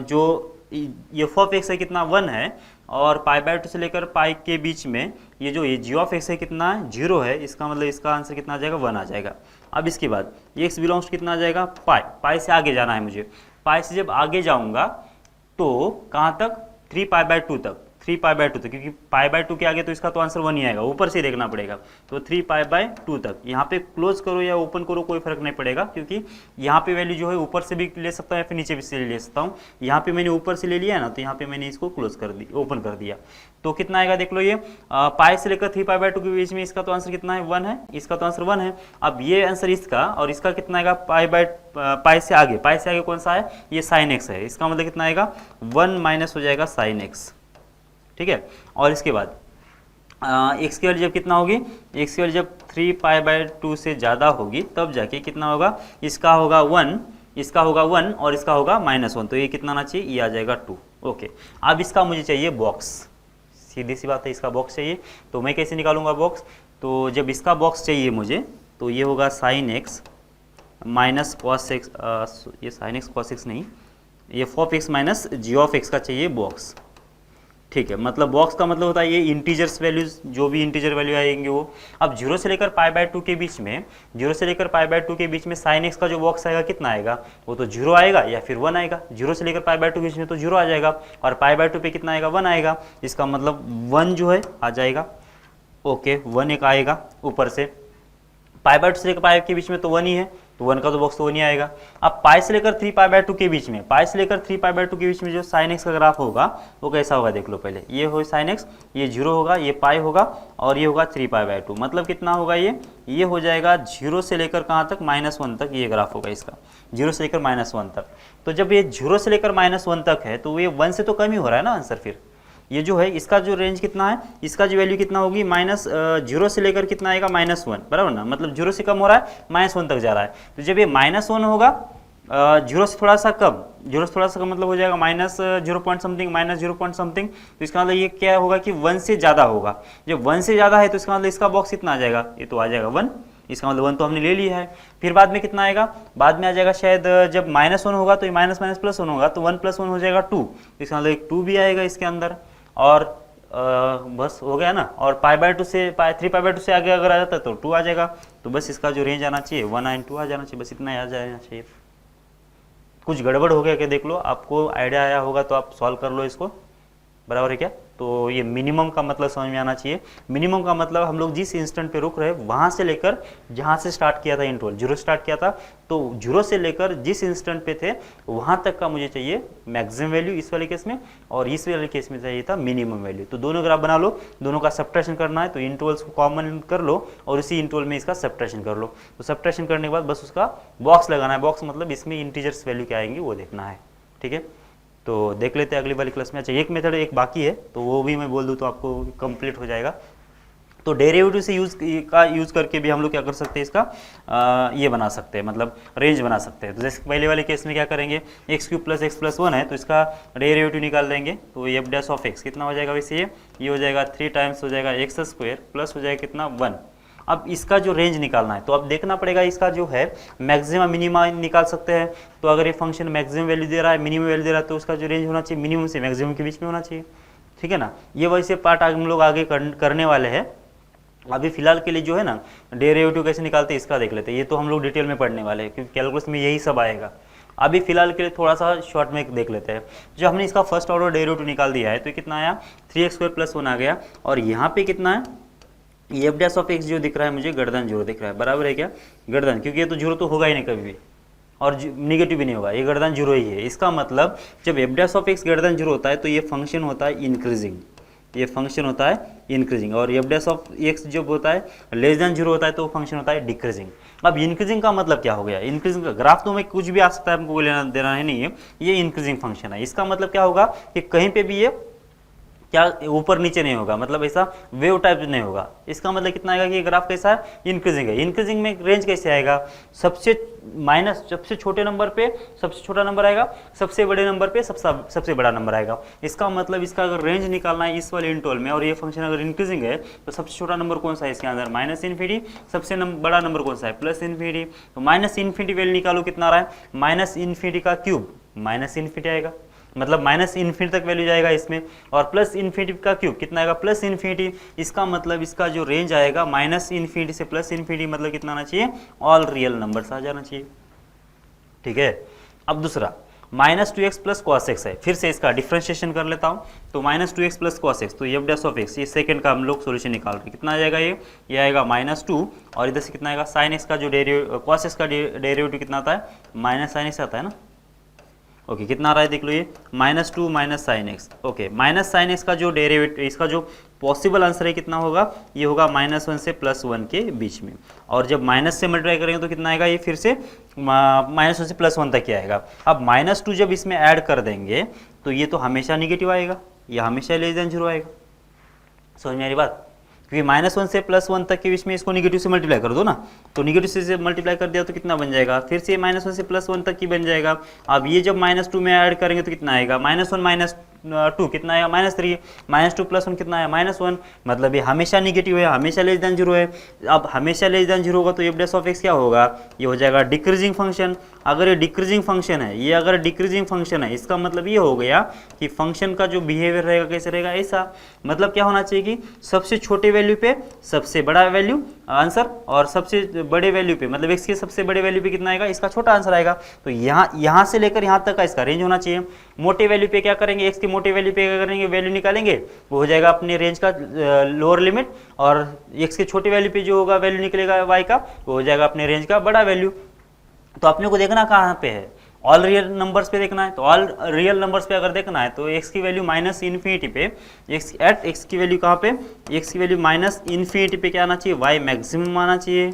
जो एफ ऑफ एक्स है कितना 1 है, और पाई बाय 2 से लेकर पाई के बीच में ये जो ये जी ऑफ एक्स है कितना है 0 है, इसका मतलब इसका आंसर कितना आ जाएगा 1 आ जाएगा। अब इसके बाद एक्स बिलोंग्स कितना आ जाएगा पाई, पाई से आगे जाना है मुझे, पाई से जब आगे जाऊंगा तो कहाँ तक 3 पाई बाय 2 तक, 3 पाई बाय 2 तक, क्योंकि पाई बाय 2 के आगे तो इसका तो आंसर 1 ही आएगा, ऊपर से देखना पड़ेगा, तो 3 पाई बाय 2 तक। यहाँ पे क्लोज करो या ओपन करो कोई फर्क नहीं पड़ेगा, क्योंकि यहाँ पे वैल्यू जो है ऊपर से भी ले सकता हूँ या फिर नीचे भी से ले सकता हूँ, यहाँ पे मैंने ऊपर से ले लिया ना, तो यहाँ पे मैंने इसको क्लोज कर दी, ओपन कर दिया, तो कितना आएगा देख लो ये पाई से लेकर 3 पाई बाय 2 के बीच में इसका तो आंसर कितना है 1 है, इसका तो आंसर 1 है। अब ये आंसर इसका और इसका कितना आएगा पाई से आगे कौन सा है, ये साइन एक्स है, इसका मतलब कितना आएगा 1 माइनस हो जाएगा साइन एक्स, ठीक है। और इसके बाद एक्स की वैल्यू जब कितना होगी, एक्स की वैल्यू जब 3 पाई बाय 2 से ज़्यादा होगी तब जाके कितना होगा, इसका होगा 1, इसका होगा 1 और इसका होगा -1, तो ये कितना आना चाहिए, ये आ जाएगा 2। ओके, अब इसका मुझे चाहिए बॉक्स, सीधी सी बात है, इसका बॉक्स चाहिए, तो मैं कैसे निकालूंगा बॉक्स, तो जब इसका बॉक्स चाहिए मुझे तो ये होगा sine X minus cos X, ये साइन एक्स कॉस एक्स नहीं, ये F of X minus G of X का चाहिए बॉक्स, ठीक है। मतलब बॉक्स का मतलब होता है ये इंटीजर्स वैल्यूज, जो भी इंटीजर वैल्यू आएंगे वो। अब 0 से लेकर पाई बाय 2 के बीच में, 0 से लेकर पाई बाय 2 के बीच में साइन एक्स का जो बॉक्स आएगा कितना आएगा, वो तो 0 आएगा या फिर 1 आएगा, 0 से लेकर पाई बाय 2 के बीच में तो 0 आ जाएगा, और पाई बाय 2 पे कितना आएगा 1 आएगा, इसका मतलब 1 जो है आ जाएगा। ओके, 1 एक आएगा ऊपर से, पाई बाय 2 से लेकर पाई के बीच में तो 1 ही है, तो 1 का तो बॉक्स तो 1 ही आएगा। अब पाई से लेकर 3 पाई बाय 2 के बीच में, पाई से लेकर 3 पाई बाय 2 के बीच में जो साइन एक्स का ग्राफ होगा वो कैसा होगा देख लो पहले, ये हो साइन एक्स, ये 0 होगा, ये पाई होगा और ये होगा 3 पाई बाय 2, मतलब कितना होगा ये हो जाएगा 0 से लेकर कहाँ तक -1 तक, ये ग्राफ होगा इसका 0 से लेकर -1 तक। तो जब ये 0 से लेकर -1 तक है तो ये 1 से तो कम ही हो रहा है ना आंसर, फिर ये जो है इसका जो रेंज कितना है, इसका जो वैल्यू कितना होगी -0 से लेकर कितना आएगा -1, बराबर ना, मतलब 0 से कम हो रहा है -1 तक जा रहा है, तो जब ये -1 होगा 0 से थोड़ा सा कम, 0 से थोड़ा सा कम मतलब हो जाएगा -0 पॉइंट समथिंग, -0 पॉइंट समथिंग, तो इसका मतलब ये क्या होगा कि 1 से ज़्यादा होगा, जब 1 से ज़्यादा है तो इसका मतलब इसका बॉक्स कितना आ जाएगा, ये तो आ जाएगा 1, इसका मतलब 1 तो हमने ले लिया है। फिर बाद में कितना आएगा, बाद में आ जाएगा शायद जब -1 होगा तो ये +1 होगा, तो 1 + 1 हो जाएगा 2, इसका मतलब एक 2 भी आएगा इसके अंदर, और बस हो गया ना। और पाई बाय 2 से 3 पाई बाय 2 से आगे अगर आ जाता है तो 2 आ जाएगा, तो बस इसका जो रेंज आना चाहिए 1 एंड 2 आ जाना चाहिए, बस इतना ही आ जाना चाहिए। कुछ गड़बड़ हो गया क्या देख लो, आपको आइडिया आया होगा तो आप सॉल्व कर लो इसको, बराबर है क्या। तो ये मिनिमम का मतलब समझ में आना चाहिए, मिनिमम का मतलब हम लोग जिस इंस्टेंट पे रुक रहे वहाँ से लेकर जहाँ से स्टार्ट किया था इंटरवल 0 स्टार्ट किया था, तो 0 से लेकर जिस इंस्टेंट पे थे वहाँ तक का मुझे चाहिए मैक्सिमम वैल्यू इस वाले केस में, और इस वाले केस में चाहिए था मिनिमम वैल्यू। तो दोनों ग्राफ बना लो, दोनों का सब्ट्रैक्शन करना है तो इंटरवल्स को कॉमन कर लो और इसी इंटरवल में इसका सब्ट्रैक्शन कर लो। तो सब्ट्रैक्शन करने के बाद बस उसका बॉक्स लगाना है, बॉक्स मतलब इसमें इंटीजर्स वैल्यू क्या आएंगी वो देखना है, ठीक है। तो देख लेते हैं अगली वाली क्लास में। अच्छा, एक मेथड एक बाकी है तो वो भी मैं बोल दूँ तो आपको कंप्लीट हो जाएगा। तो डेरिवेटिव से यूज़ करके भी हम लोग क्या कर सकते हैं, इसका ये बना सकते हैं, मतलब रेंज बना सकते हैं। तो जैसे पहले वाले केस में क्या करेंगे, x³ + x + 1 है तो इसका डेरिवेटिव निकाल देंगे, तो एफ डैश ऑफ एक्स कितना हो जाएगा वैसे, ये हो जाएगा 3 टाइम्स हो जाएगा x² प्लस हो जाएगा कितना 1। अब इसका जो रेंज निकालना है तो अब देखना पड़ेगा इसका जो है मैक्सिमम मिनिमा निकाल सकते हैं। तो अगर ये फंक्शन मैक्सिमम वैल्यू दे रहा है, मिनिमम वैल्यू दे रहा है, तो उसका जो रेंज होना चाहिए मिनिमम से मैक्सिमम के बीच में होना चाहिए, ठीक है ना। ये वैसे पार्ट हम लोग आगे करने वाले हैं। अभी फिलहाल के लिए जो है ना डेरिवेटिव कैसे निकालते हैं इसका देख लेते हैं, ये तो हम लोग डिटेल में पढ़ने वाले हैं क्योंकि कैलकुलस में यही सब आएगा। अभी फिलहाल के लिए थोड़ा सा शॉर्ट में देख लेते हैं। जो हमने इसका फर्स्ट ऑर्डर डेरिवेटिव निकाल दिया है तो कितना आया 3x² + 1 आ गया, और यहाँ पे कितना है ये एफ डैश ऑफ एक्स जो दिख रहा है मुझे गर्दन जीरो दिख रहा है, बराबर है क्या गर्दन, क्योंकि ये तो जीरो तो होगा ही नहीं कभी भी और निगेटिव भी नहीं होगा, ये गर्दन जीरो ही है। इसका मतलब जब एफ डैश ऑफ एक्स गर्दन जीरो होता है तो ये फंक्शन होता है इंक्रीजिंग, ये फंक्शन होता है इंक्रीजिंग, और एफ डैश ऑफ एक्स जब होता है लेस देन जीरो होता है तो फंक्शन होता है डिक्रीजिंग। अब इंक्रीजिंग का मतलब क्या हो गया, इंक्रीजिंग का ग्राफ तो में कुछ भी आ सकता है, हमको लेना देना है नहीं है, ये इंक्रीजिंग फंक्शन है। इसका मतलब क्या होगा कि कहीं पे भी ये क्या ऊपर नीचे नहीं होगा, मतलब ऐसा वेव टाइप नहीं होगा। इसका मतलब कितना आएगा कि ये ग्राफ कैसा है इंक्रीजिंग है। इंक्रीजिंग में रेंज कैसे आएगा, सबसे माइनस सबसे छोटे नंबर पे सबसे छोटा नंबर आएगा, सबसे बड़े नंबर पे सबसे बड़ा नंबर आएगा। इसका मतलब इसका अगर रेंज निकालना है इस वाले इंटरवल में और ये फंक्शन अगर इंक्रीजिंग है तो सबसे छोटा नंबर कौन सा है इसके अंदर -∞, सबसे बड़ा नंबर कौन सा है +∞। तो -∞ वैल्यू निकालो कितना आ रहा है -∞ का क्यूब -∞ आएगा, मतलब -∞ तक वैल्यू जाएगा इसमें, और +∞ का क्यूब कितना आएगा +∞। इसका मतलब इसका जो रेंज आएगा -∞ से +∞, मतलब कितना आना चाहिए ऑल रियल नंबर्स आ जाना चाहिए, ठीक है। अब दूसरा -2x + cos x है, फिर से इसका डिफ्रेंशिएशन कर लेता हूँ। तो -2x + cos x, तो एफ डैश ऑफ x ये सेकंड का हम लोग सोल्यूशन निकाल रहे हैं, कितना आ जाएगा ये आएगा -2, और इधर से कितना आएगा sin x का जो cos x का डेरिवेटिव कितना आता है -sin x आता है ना, ओके कितना आ रहा है देख लो ये -2 sin x, okay sin x का जो डेरिवेटिव इसका जो पॉसिबल आंसर है कितना होगा, ये होगा -1 से +1 के बीच में, और जब माइनस से मल्टीप्लाई करेंगे तो कितना आएगा ये फिर से -1 से +1 तक ही आएगा। अब -2 जब इसमें ऐड कर देंगे तो ये तो हमेशा निगेटिव आएगा, ये हमेशा लेस देन 0 आएगा, समझ में आ रही बात, क्योंकि -1 से +1 तक के बीच में इसको निगेटिव से मल्टीप्लाई कर दो ना, तो निगेटिव से मल्टीप्लाई कर दिया तो कितना बन जाएगा, फिर से -1 से +1 तक की बन जाएगा। अब ये जब -2 में ऐड करेंगे तो कितना आएगा -1 -2 कितना आएगा -3, -2 + 1 कितना आया -1, मतलब ये हमेशा निगेटिव है, हमेशा लेस देन 0 है। अब हमेशा लेस देन 0 होगा तो एफ डैश ऑफ एक्स क्या होगा, ये हो जाएगा डिक्रीजिंग फंक्शन। अगर ये डिक्रीजिंग फंक्शन है, ये अगर डिक्रीजिंग फंक्शन है इसका मतलब ये हो गया कि फंक्शन का जो बिहेवियर रहेगा कैसे रहेगा ऐसा, मतलब क्या होना चाहिए कि सबसे छोटे वैल्यू पे सबसे बड़ा वैल्यू आंसर, और सबसे बड़े वैल्यू पे मतलब एक्स के सबसे बड़े वैल्यू पे कितना आएगा इसका छोटा आंसर आएगा। तो यहाँ से लेकर यहाँ तक का इसका रेंज होना चाहिए। मोटे वैल्यू पे क्या करेंगे, एक्स की मोटे वैल्यू पे क्या करेंगे, वैल्यू निकालेंगे, वो हो जाएगा अपने रेंज का लोअर लिमिट, और एक्स के छोटे वैल्यू पे जो होगा वैल्यू निकलेगा वाई का, वो हो जाएगा अपने रेंज का बड़ा वैल्यू। तो अपने को देखना कहाँ पे है, ऑल रियल नंबर्स पे देखना है। तो ऑल रियल नंबर्स पे अगर देखना है तो x की वैल्यू -∞ पे x की वैल्यू कहाँ पे, x की वैल्यू -∞ पे क्या आना चाहिए, y मैक्सिमम आना चाहिए,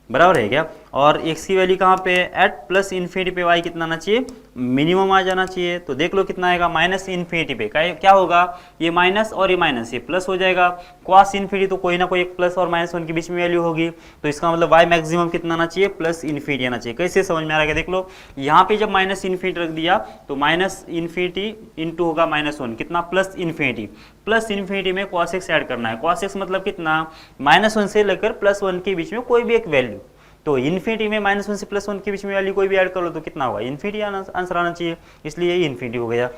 बराबर है क्या, और x की वैल्यू कहाँ पे एट +∞ पे y कितना आना चाहिए मिनिमम आ जाना चाहिए। तो देख लो कितना आएगा -∞ पे क्या होगा, ये माइनस और ये माइनस ये प्लस हो जाएगा, cos∞ तो कोई ना कोई एक प्लस और -1 के बीच में वैल्यू होगी, तो इसका मतलब y मैक्सिमम कितना आना चाहिए +∞ आना चाहिए। कैसे समझ में आ रहा है, देख लो यहाँ पे जब -∞ रख दिया तो -∞ इंटू होगा -1 कितना +∞ में cos x ऐड करना है, cos x मतलब कितना -1 से लेकर +1 के बीच में कोई भी एक वैल्यू, तो इन्फिनिटी में -1 से +1 के बीच में वैल्यू कोई भी ऐड कर लो तो कितना होगा इन्फिनिटी आंसर आना चाहिए, इसलिए ये इन्फिनिटी हो गया।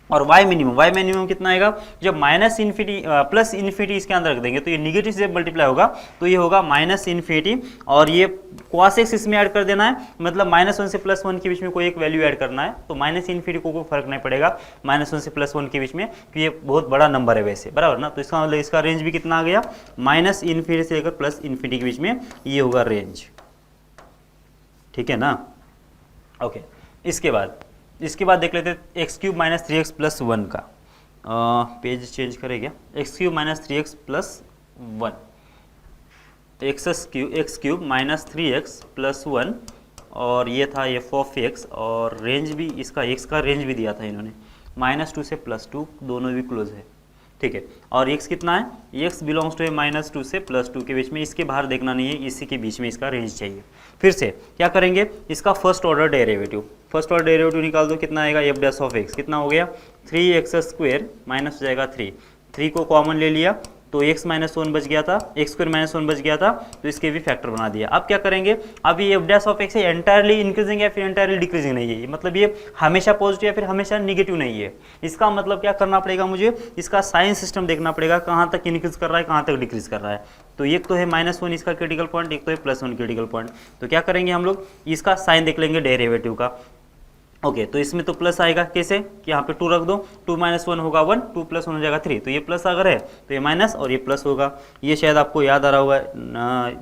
और y मिनिमम कितना आएगा, जब +∞ इसके अंदर रख देंगे तो ये निगेटिव से मल्टीप्लाई होगा तो ये होगा -∞, और ये cos x इसमें ऐड कर देना है, मतलब -1 से +1 के बीच में कोई एक वैल्यू ऐड करना है, तो -∞ को कोई फर्क नहीं पड़ेगा -1 से +1 के बीच में, क्योंकि ये बहुत बड़ा नंबर है वैसे, बराबर ना। तो इसका मतलब इसका रेंज भी कितना आ गया -∞ से लेकर +∞ के बीच में ये होगा रेंज, ठीक है ना। ओके, इसके बाद देख लेते हैं x³ - 3x + 1 का, पेज चेंज करेगा, x³ - 3x + 1, x³ - 3x + 1, और ये था f(x), और रेंज भी इसका x का रेंज भी दिया था इन्होंने, -2 से +2 दोनों भी क्लोज है, ठीक है। और x कितना है, x बिलोंग्स टू -2 से +2 के बीच में, इसके बाहर देखना नहीं है, इसी के बीच में इसका रेंज चाहिए। फिर से क्या करेंगे, इसका फर्स्ट ऑर्डर डेरिवेटिव निकाल दो, कितना आएगा एफ डैश ऑफ एक्स, कितना हो गया 3x² माइनस हो जाएगा 3 को कॉमन ले लिया तो x - 1 बच गया था, x² - 1 बच गया था, तो इसके भी फैक्टर बना दिया। अब क्या करेंगे, अब ये F dash of x entirely increasing है फिर एंटायरली डिक्रीजिंग नहीं है, मतलब ये हमेशा पॉजिटिव या फिर हमेशा निगेटिव नहीं है। इसका मतलब क्या करना पड़ेगा, मुझे इसका साइन सिस्टम देखना पड़ेगा, कहाँ तक इंक्रीज कर रहा है कहाँ तक डिक्रीज कर रहा है। तो एक तो है -1 इसका क्रिटिकल पॉइंट, एक तो है +1 क्रिटिकल पॉइंट। तो क्या करेंगे हम लोग, इसका साइन देख लेंगे डेरिवेटिव का, ओके तो इसमें तो प्लस आएगा, कैसे कि यहाँ पे 2 रख दो, 2 - 1 होगा 1, 2 + 1 हो जाएगा 3, तो ये प्लस अगर है तो ये माइनस और ये प्लस होगा। ये शायद आपको याद आ रहा होगा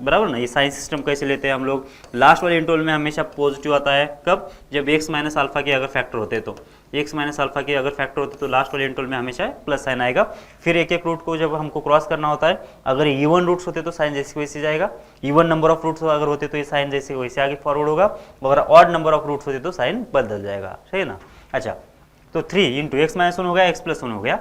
बराबर ना। ये साइन सिस्टम कैसे लेते हैं हम लोग, लास्ट वाले इंटरवल में हमेशा पॉजिटिव आता है, कब, जब x - अल्फा के अगर फैक्टर होते हैं तो x - अल्फा के अगर फैक्टर होते तो लास्ट वाले इंटरवल में हमेशा प्लस साइन आएगा। फिर एक एक रूट को जब हमको क्रॉस करना होता है, अगर इवन रूट्स होते तो साइन जैसे वैसे जाएगा, इवन नंबर ऑफ रूट्स अगर होते तो ये साइन जैसे वैसे आगे फॉरवर्ड होगा, अगर ऑड नंबर ऑफ रूट्स होते तो साइन बदल जाएगा, सही है ना। अच्छा तो 3 × x - 1 हो गया, x + 1 हो गया।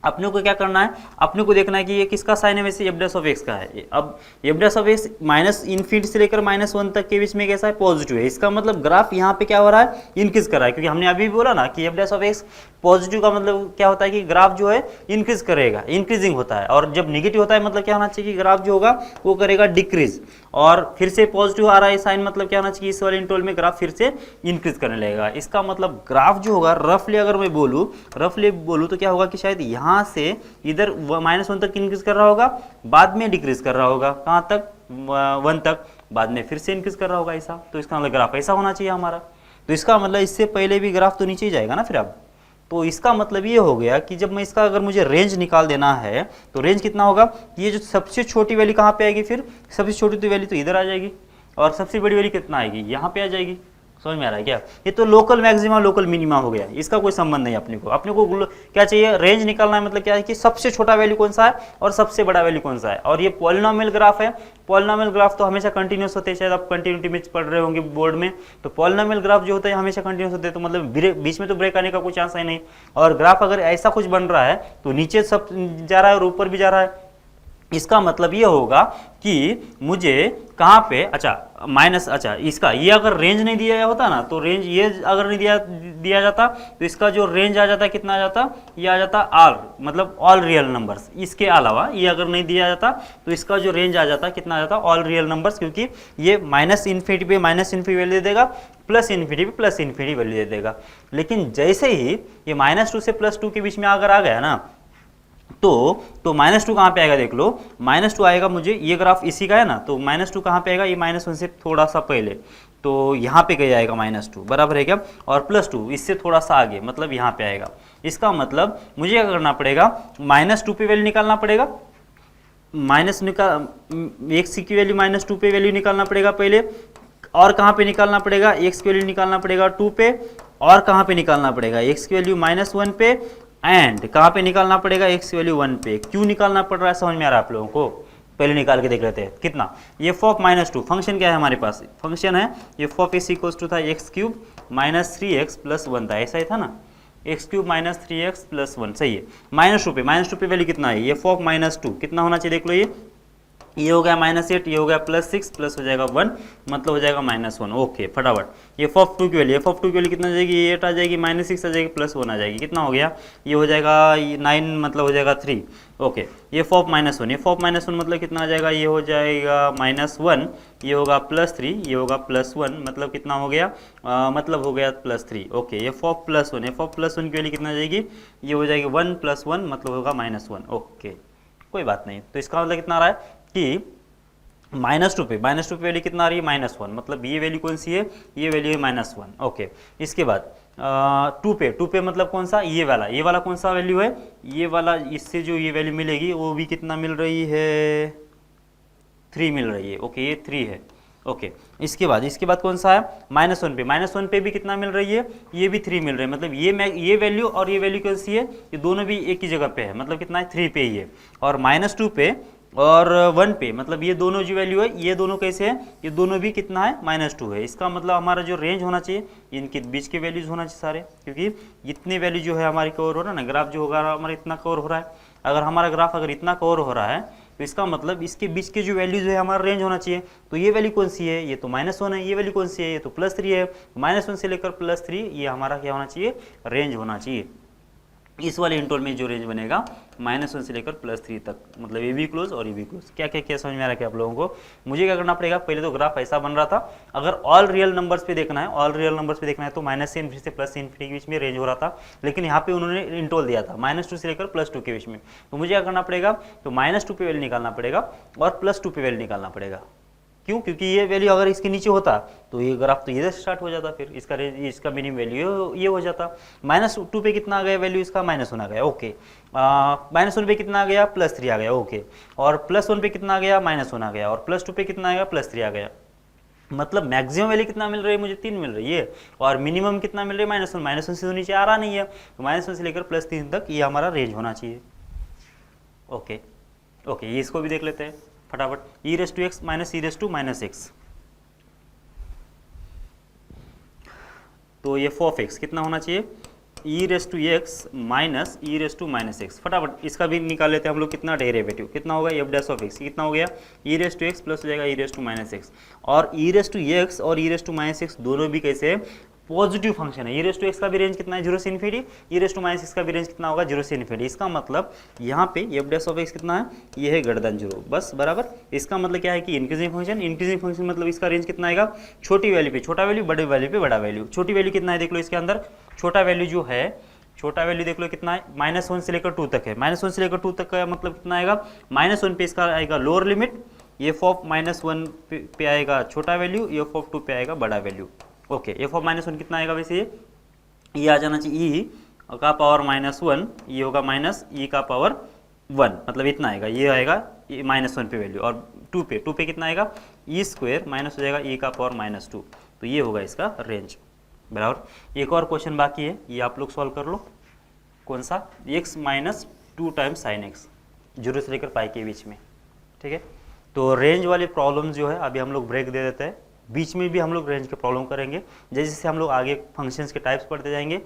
अपने को क्या करना है, अपने को देखना है कि ये किसका साइन है, वैसे f' का है। अब f' माइनस इन्फिनिटी से लेकर -1 तक के बीच में कैसा है, पॉजिटिव है। इसका मतलब ग्राफ यहाँ पे क्या हो रहा है, इंक्रीज कर रहा है, क्योंकि हमने अभी भी बोला ना कि f' पॉजिटिव का मतलब क्या होता है कि ग्राफ जो है इंक्रीज करेगा, इंक्रीजिंग होता है। और जब निगेटिव होता है मतलब क्या होना चाहिए कि ग्राफ जो होगा वो करेगा डिक्रीज। और फिर से पॉजिटिव आ रहा है साइन, मतलब क्या होना चाहिए, इस वाले इंटरवल में ग्राफ फिर से इंक्रीज करने लगेगा। इसका मतलब ग्राफ जो होगा रफली अगर मैं बोलूँ तो क्या होगा कि शायद यहाँ से इधर -1 तक इंक्रीज कर रहा होगा, बाद में डिक्रीज कर रहा होगा, कहाँ तक, 1 तक, बाद में फिर से इंक्रीज कर रहा होगा ऐसा। तो इसका मतलब ग्राफ ऐसा होना चाहिए हमारा। तो इसका मतलब इससे पहले भी ग्राफ तो नीचे ही जाएगा ना फिर। अब तो इसका मतलब ये हो गया कि जब मैं इसका अगर मुझे रेंज निकाल देना है तो रेंज कितना होगा, ये जो सबसे छोटी वैल्यू कहाँ पे आएगी, फिर सबसे छोटी वैल्यू तो इधर आ जाएगी, और सबसे बड़ी वैल्यू कितना आएगी, यहाँ पे आ जाएगी। समझ में आ रहा है क्या, ये तो लोकल मैक्सिमा लोकल मिनिमा हो गया, इसका कोई संबंध नहीं। अपने को क्या चाहिए, रेंज निकालना है। मतलब क्या है कि सबसे छोटा वैल्यू कौन सा है और सबसे बड़ा वैल्यू कौन सा है। और ये पॉलिनोमियल ग्राफ है, पॉलिनोमियल ग्राफ तो हमेशा कंटिन्यूस होते हैं, शायद आप कंटिन्यूटी में पढ़ रहे होंगे बोर्ड में। तो पॉलिनोमियल ग्राफ जो होता है हमेशा कंटिन्यूस होते हैं, तो मतलब बीच में तो ब्रेक आने का कोई चांस है नहीं। और ग्राफ अगर ऐसा कुछ बन रहा है तो नीचे सब जा रहा है और ऊपर भी जा रहा है। इसका मतलब ये होगा कि मुझे कहाँ पे, इसका ये अगर रेंज नहीं दिया होता ना, तो रेंज ये अगर नहीं दिया जाता तो इसका जो रेंज आ जाता कितना आ जाता, ये आ जाता आर, मतलब ऑल रियल नंबर्स। इसके अलावा ये अगर नहीं दिया जाता तो इसका जो रेंज आ जाता कितना आ जाता, ऑल रियल नंबर्स, क्योंकि ये -इन्फिनिटी पे -इन्फिनिटी वैल्यू दे देगा, +इन्फिनिटी पे +इन्फिनिटी वैल्यू दे देगा। लेकिन जैसे ही ये -2 से +2 के बीच में अगर आ गया ना, तो -2 कहाँ पे आएगा, देख लो, -2 आएगा मुझे, ये ग्राफ इसी का है ना, तो -2 कहाँ पे आएगा, ये -1 से थोड़ा सा पहले, तो यहाँ पे कहीं आएगा -2, बराबर है क्या। और +2 इससे थोड़ा सा आगे, मतलब यहाँ पे आएगा। इसका मतलब मुझे क्या करना पड़ेगा, -2 पे वैल्यू निकालना पड़ेगा, x की वैल्यू -2 पे वैल्यू निकालना पड़ेगा पहले। और कहाँ पे निकालना पड़ेगा, x की वैल्यू निकालना पड़ेगा 2 पे, और कहाँ पे निकालना पड़ेगा, x की वैल्यू -1 पे, एंड कहाँ पे निकालना पड़ेगा, x की वैल्यू 1 पे। क्यों निकालना पड़ रहा है, समझ में आ रहा है आप लोगों को, पहले निकाल के देख लेते हैं कितना। ये f(-2) फंक्शन क्या है हमारे पास, फंक्शन है ये f(= था x³ - 3x + 1 था, ऐसा ही था ना, x³ - 3x + 1, सही है। -2 पे वैल्यू कितना है, ये f(-2) कितना होना चाहिए, देख लो, ये हो गया -8, ये हो गया +6, प्लस हो जाएगा 1, मतलब हो जाएगा -1। ओके फटाफट ये f(2) की वैल्यू कितना जाएगी, ये 8 आ जाएगी, -6 आ जाएगी, +1 आ जाएगी, कितना हो गया, ये हो जाएगा 9, मतलब हो जाएगा 3। ओके ये f(-1) मतलब कितना आ जाएगा, ये हो जाएगा -1, ये होगा +3, ये होगा +1, मतलब कितना हो गया, मतलब हो गया +3। ओके ये f(+1) की वैल्यू कितना आ जाएगी, ये हो जाएगी 1 + 1, मतलब होगा -1। ओके कोई बात नहीं। तो इसका मतलब कितना आ रहा है कि -2 पे वैल्यू कितना आ रही है, -1, मतलब ये वैल्यू कौन सी है, ये वैल्यू है -1। ओके इसके बाद 2 पे मतलब कौन सा, ये वाला कौन सा वैल्यू है, ये वाला, इससे जो ये वैल्यू मिलेगी वो भी कितना मिल रही है, 3 मिल रही है। ओके ये 3 है। ओके इसके बाद कौन सा है, -1 पे भी कितना मिल रही है, ये भी 3 मिल रही है। मतलब ये वैल्यू और ये वैल्यू कौन सी है, ये दोनों भी एक ही जगह पे है, मतलब कितना है, 3 पे ही है। और -2 पे और 1 पे, मतलब ये दोनों जो वैल्यू है, ये दोनों कैसे हैं, ये दोनों भी कितना है, -2 है। इसका मतलब हमारा जो रेंज होना चाहिए, इनके बीच के वैल्यूज होना चाहिए सारे, क्योंकि इतने वैल्यू जो है हमारी कवर हो रहा है ना, ग्राफ जो होगा हमारा इतना कवर हो रहा है। अगर हमारा ग्राफ अगर इतना कवर हो रहा है तो इसका मतलब इसके बीच के जो वैल्यूज है हमारा रेंज होना चाहिए। तो ये वैल्यू कौन सी है, ये तो -1 है, ये वैल्यू कौन सी है, ये तो +3 है। -1 से लेकर +3 ये हमारा क्या होना चाहिए, रेंज होना चाहिए। इस वाले इंटरवल में जो रेंज बनेगा -1 से लेकर +3 तक, मतलब ए बी क्लोज और ए बी क्लोज। क्या समझ में आ रहा है आप लोगों को। मुझे क्या करना पड़ेगा, पहले तो ग्राफ ऐसा बन रहा था। अगर ऑल रियल नंबर्स पे देखना है, तो -∞ से +∞ के बीच में रेंज हो रहा था। लेकिन यहाँ पे उन्होंने इंटरवल दिया था -2 से लेकर +2 के बीच में। तो मुझे क्या करना पड़ेगा, तो -2 पे वैल्यू निकालना पड़ेगा और +2 पे वैल्यू निकालना पड़ेगा। क्यों? क्योंकि ये वैल्यू अगर इसके नीचे होता तो ये ग्राफ तो इधर स्टार्ट हो जाता, फिर इसका इसका मिनिमम वैल्यू ये हो जाता। -2 पे कितना आ गया वैल्यू इसका? -1 आ गया, ओके। -1 पे कितना आ गया? +3 आ गया, ओके। और +1 पे कितना आ गया? -1 आ गया। और +2 पे कितना आ गया? +3 आ गया। मतलब मैक्सिमम वैल्यू कितना मिल रही है मुझे? 3 मिल रही है। और मिनिमम कितना मिल रही है? -1। -1 से तो नीचे आ रहा नहीं है, तो -1 से लेकर +3 तक ये हमारा रेंज होना चाहिए। ओके ओके, ये इसको भी देख लेते हैं फटाफट। e raise to X minus E raise to minus X, तो ये ऑफ एक्स कितना होना चाहिए? e raise to X minus E raise to minus X. फटाफट इसका भी निकाल लेते हैं हम लोग। कितना डेरिवेटिव कितना होगा? एफ डैश ऑफ एक्स कितना हो गया? e raise to x plus हो जाएगा e raise to minus x. और e रेस टू एक्स और e raise to minus x दोनों भी कैसे है? पॉजिटिव फंक्शन है। ई रेस टू एक्स का भी रेंज कितना है? 0 से infinity. E raise to minus X का भी रेंज कितना होगा? 0 से इन्फिनिटी। इसका मतलब यहाँ पे एफ डैश ऑफ एक्स कितना है? ये है ग्रेटर देन 0, बस बराबर। इसका मतलब क्या है कि इंक्रीजिंग फंक्शन, इंक्रीजिंग फंक्शन मतलब इसका रेंज कितना आएगा? छोटी वैल्यू पे छोटा वैल्यू, बड़े वैल्यू पे बड़ा वैल्यू। छोटी वैल्यू कितना है देख लो इसके अंदर? छोटा वैल्यू जो है, छोटा वैल्यू देख लो कितना है? -1 से लेकर 2 तक है। -1 से लेकर 2 तक का मतलब कितना आएगा? -1 पे इसका आएगा लोअर लिमिट, एफ ऑफ -1 पे आएगा छोटा वैल्यू, एफ ऑफ 2 पे आएगा बड़ा वैल्यू। ओके, एफ ऑफ -1 कितना आएगा वैसे? ये आ जाना चाहिए ई का पावर -1, ये होगा माइनस ई का पावर 1, मतलब इतना आएगा। ये आएगा -1 पे वैल्यू। और 2 पे कितना आएगा? ई स्क्वायर माइनस हो जाएगा ई का पावर -2, तो ये होगा इसका रेंज, बराबर। एक और क्वेश्चन बाकी है, ये आप लोग सॉल्व कर लो। कौन सा? x minus 2 times sine x, 0 से लेकर पाई के बीच में, ठीक है। तो रेंज वाली प्रॉब्लम जो है अभी हम लोग ब्रेक दे देते हैं, बीच में भी हम लोग रेंज के प्रॉब्लम करेंगे। जैसे जैसे हम लोग आगे फंक्शंस के टाइप्स पढ़ते जाएंगे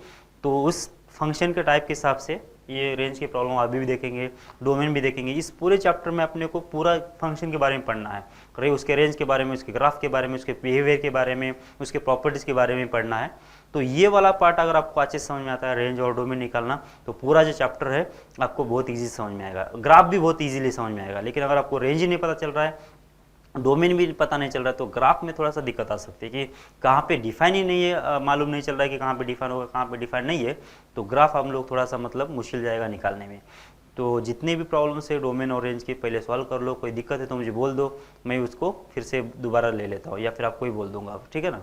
तो उस फंक्शन के टाइप के हिसाब से ये रेंज की प्रॉब्लम अभी भी देखेंगे, डोमेन भी देखेंगे। इस पूरे चैप्टर में अपने को पूरा फंक्शन के बारे में पढ़ना है, रही उसके रेंज के बारे में, उसके ग्राफ के बारे में, उसके बिहेवियर के बारे में, उसके प्रॉपर्टीज़ के बारे में पढ़ना है। तो ये वाला पार्ट अगर आपको अच्छे से समझ में आता है, रेंज और डोमेन निकालना, तो पूरा जो चैप्टर है आपको बहुत ईजी समझ में आएगा। ग्राफ भी बहुत ईजीली समझ में आएगा। लेकिन अगर आपको रेंज ही नहीं पता चल रहा है, डोमेन भी पता नहीं चल रहा है, तो ग्राफ में थोड़ा सा दिक्कत आ सकती है कि कहाँ पे डिफाइन ही नहीं है, मालूम नहीं चल रहा है कि कहाँ पे डिफाइन होगा, कहाँ पे डिफाइन नहीं है, तो ग्राफ हम लोग थोड़ा सा मतलब मुश्किल जाएगा निकालने में। तो जितने भी प्रॉब्लम्स है डोमेन और रेंज के पहले सॉल्व कर लो। कोई दिक्कत है तो मुझे बोल दो, मैं उसको फिर से दोबारा ले लेता हूँ या फिर आपको ही बोल दूंगा, ठीक है ना।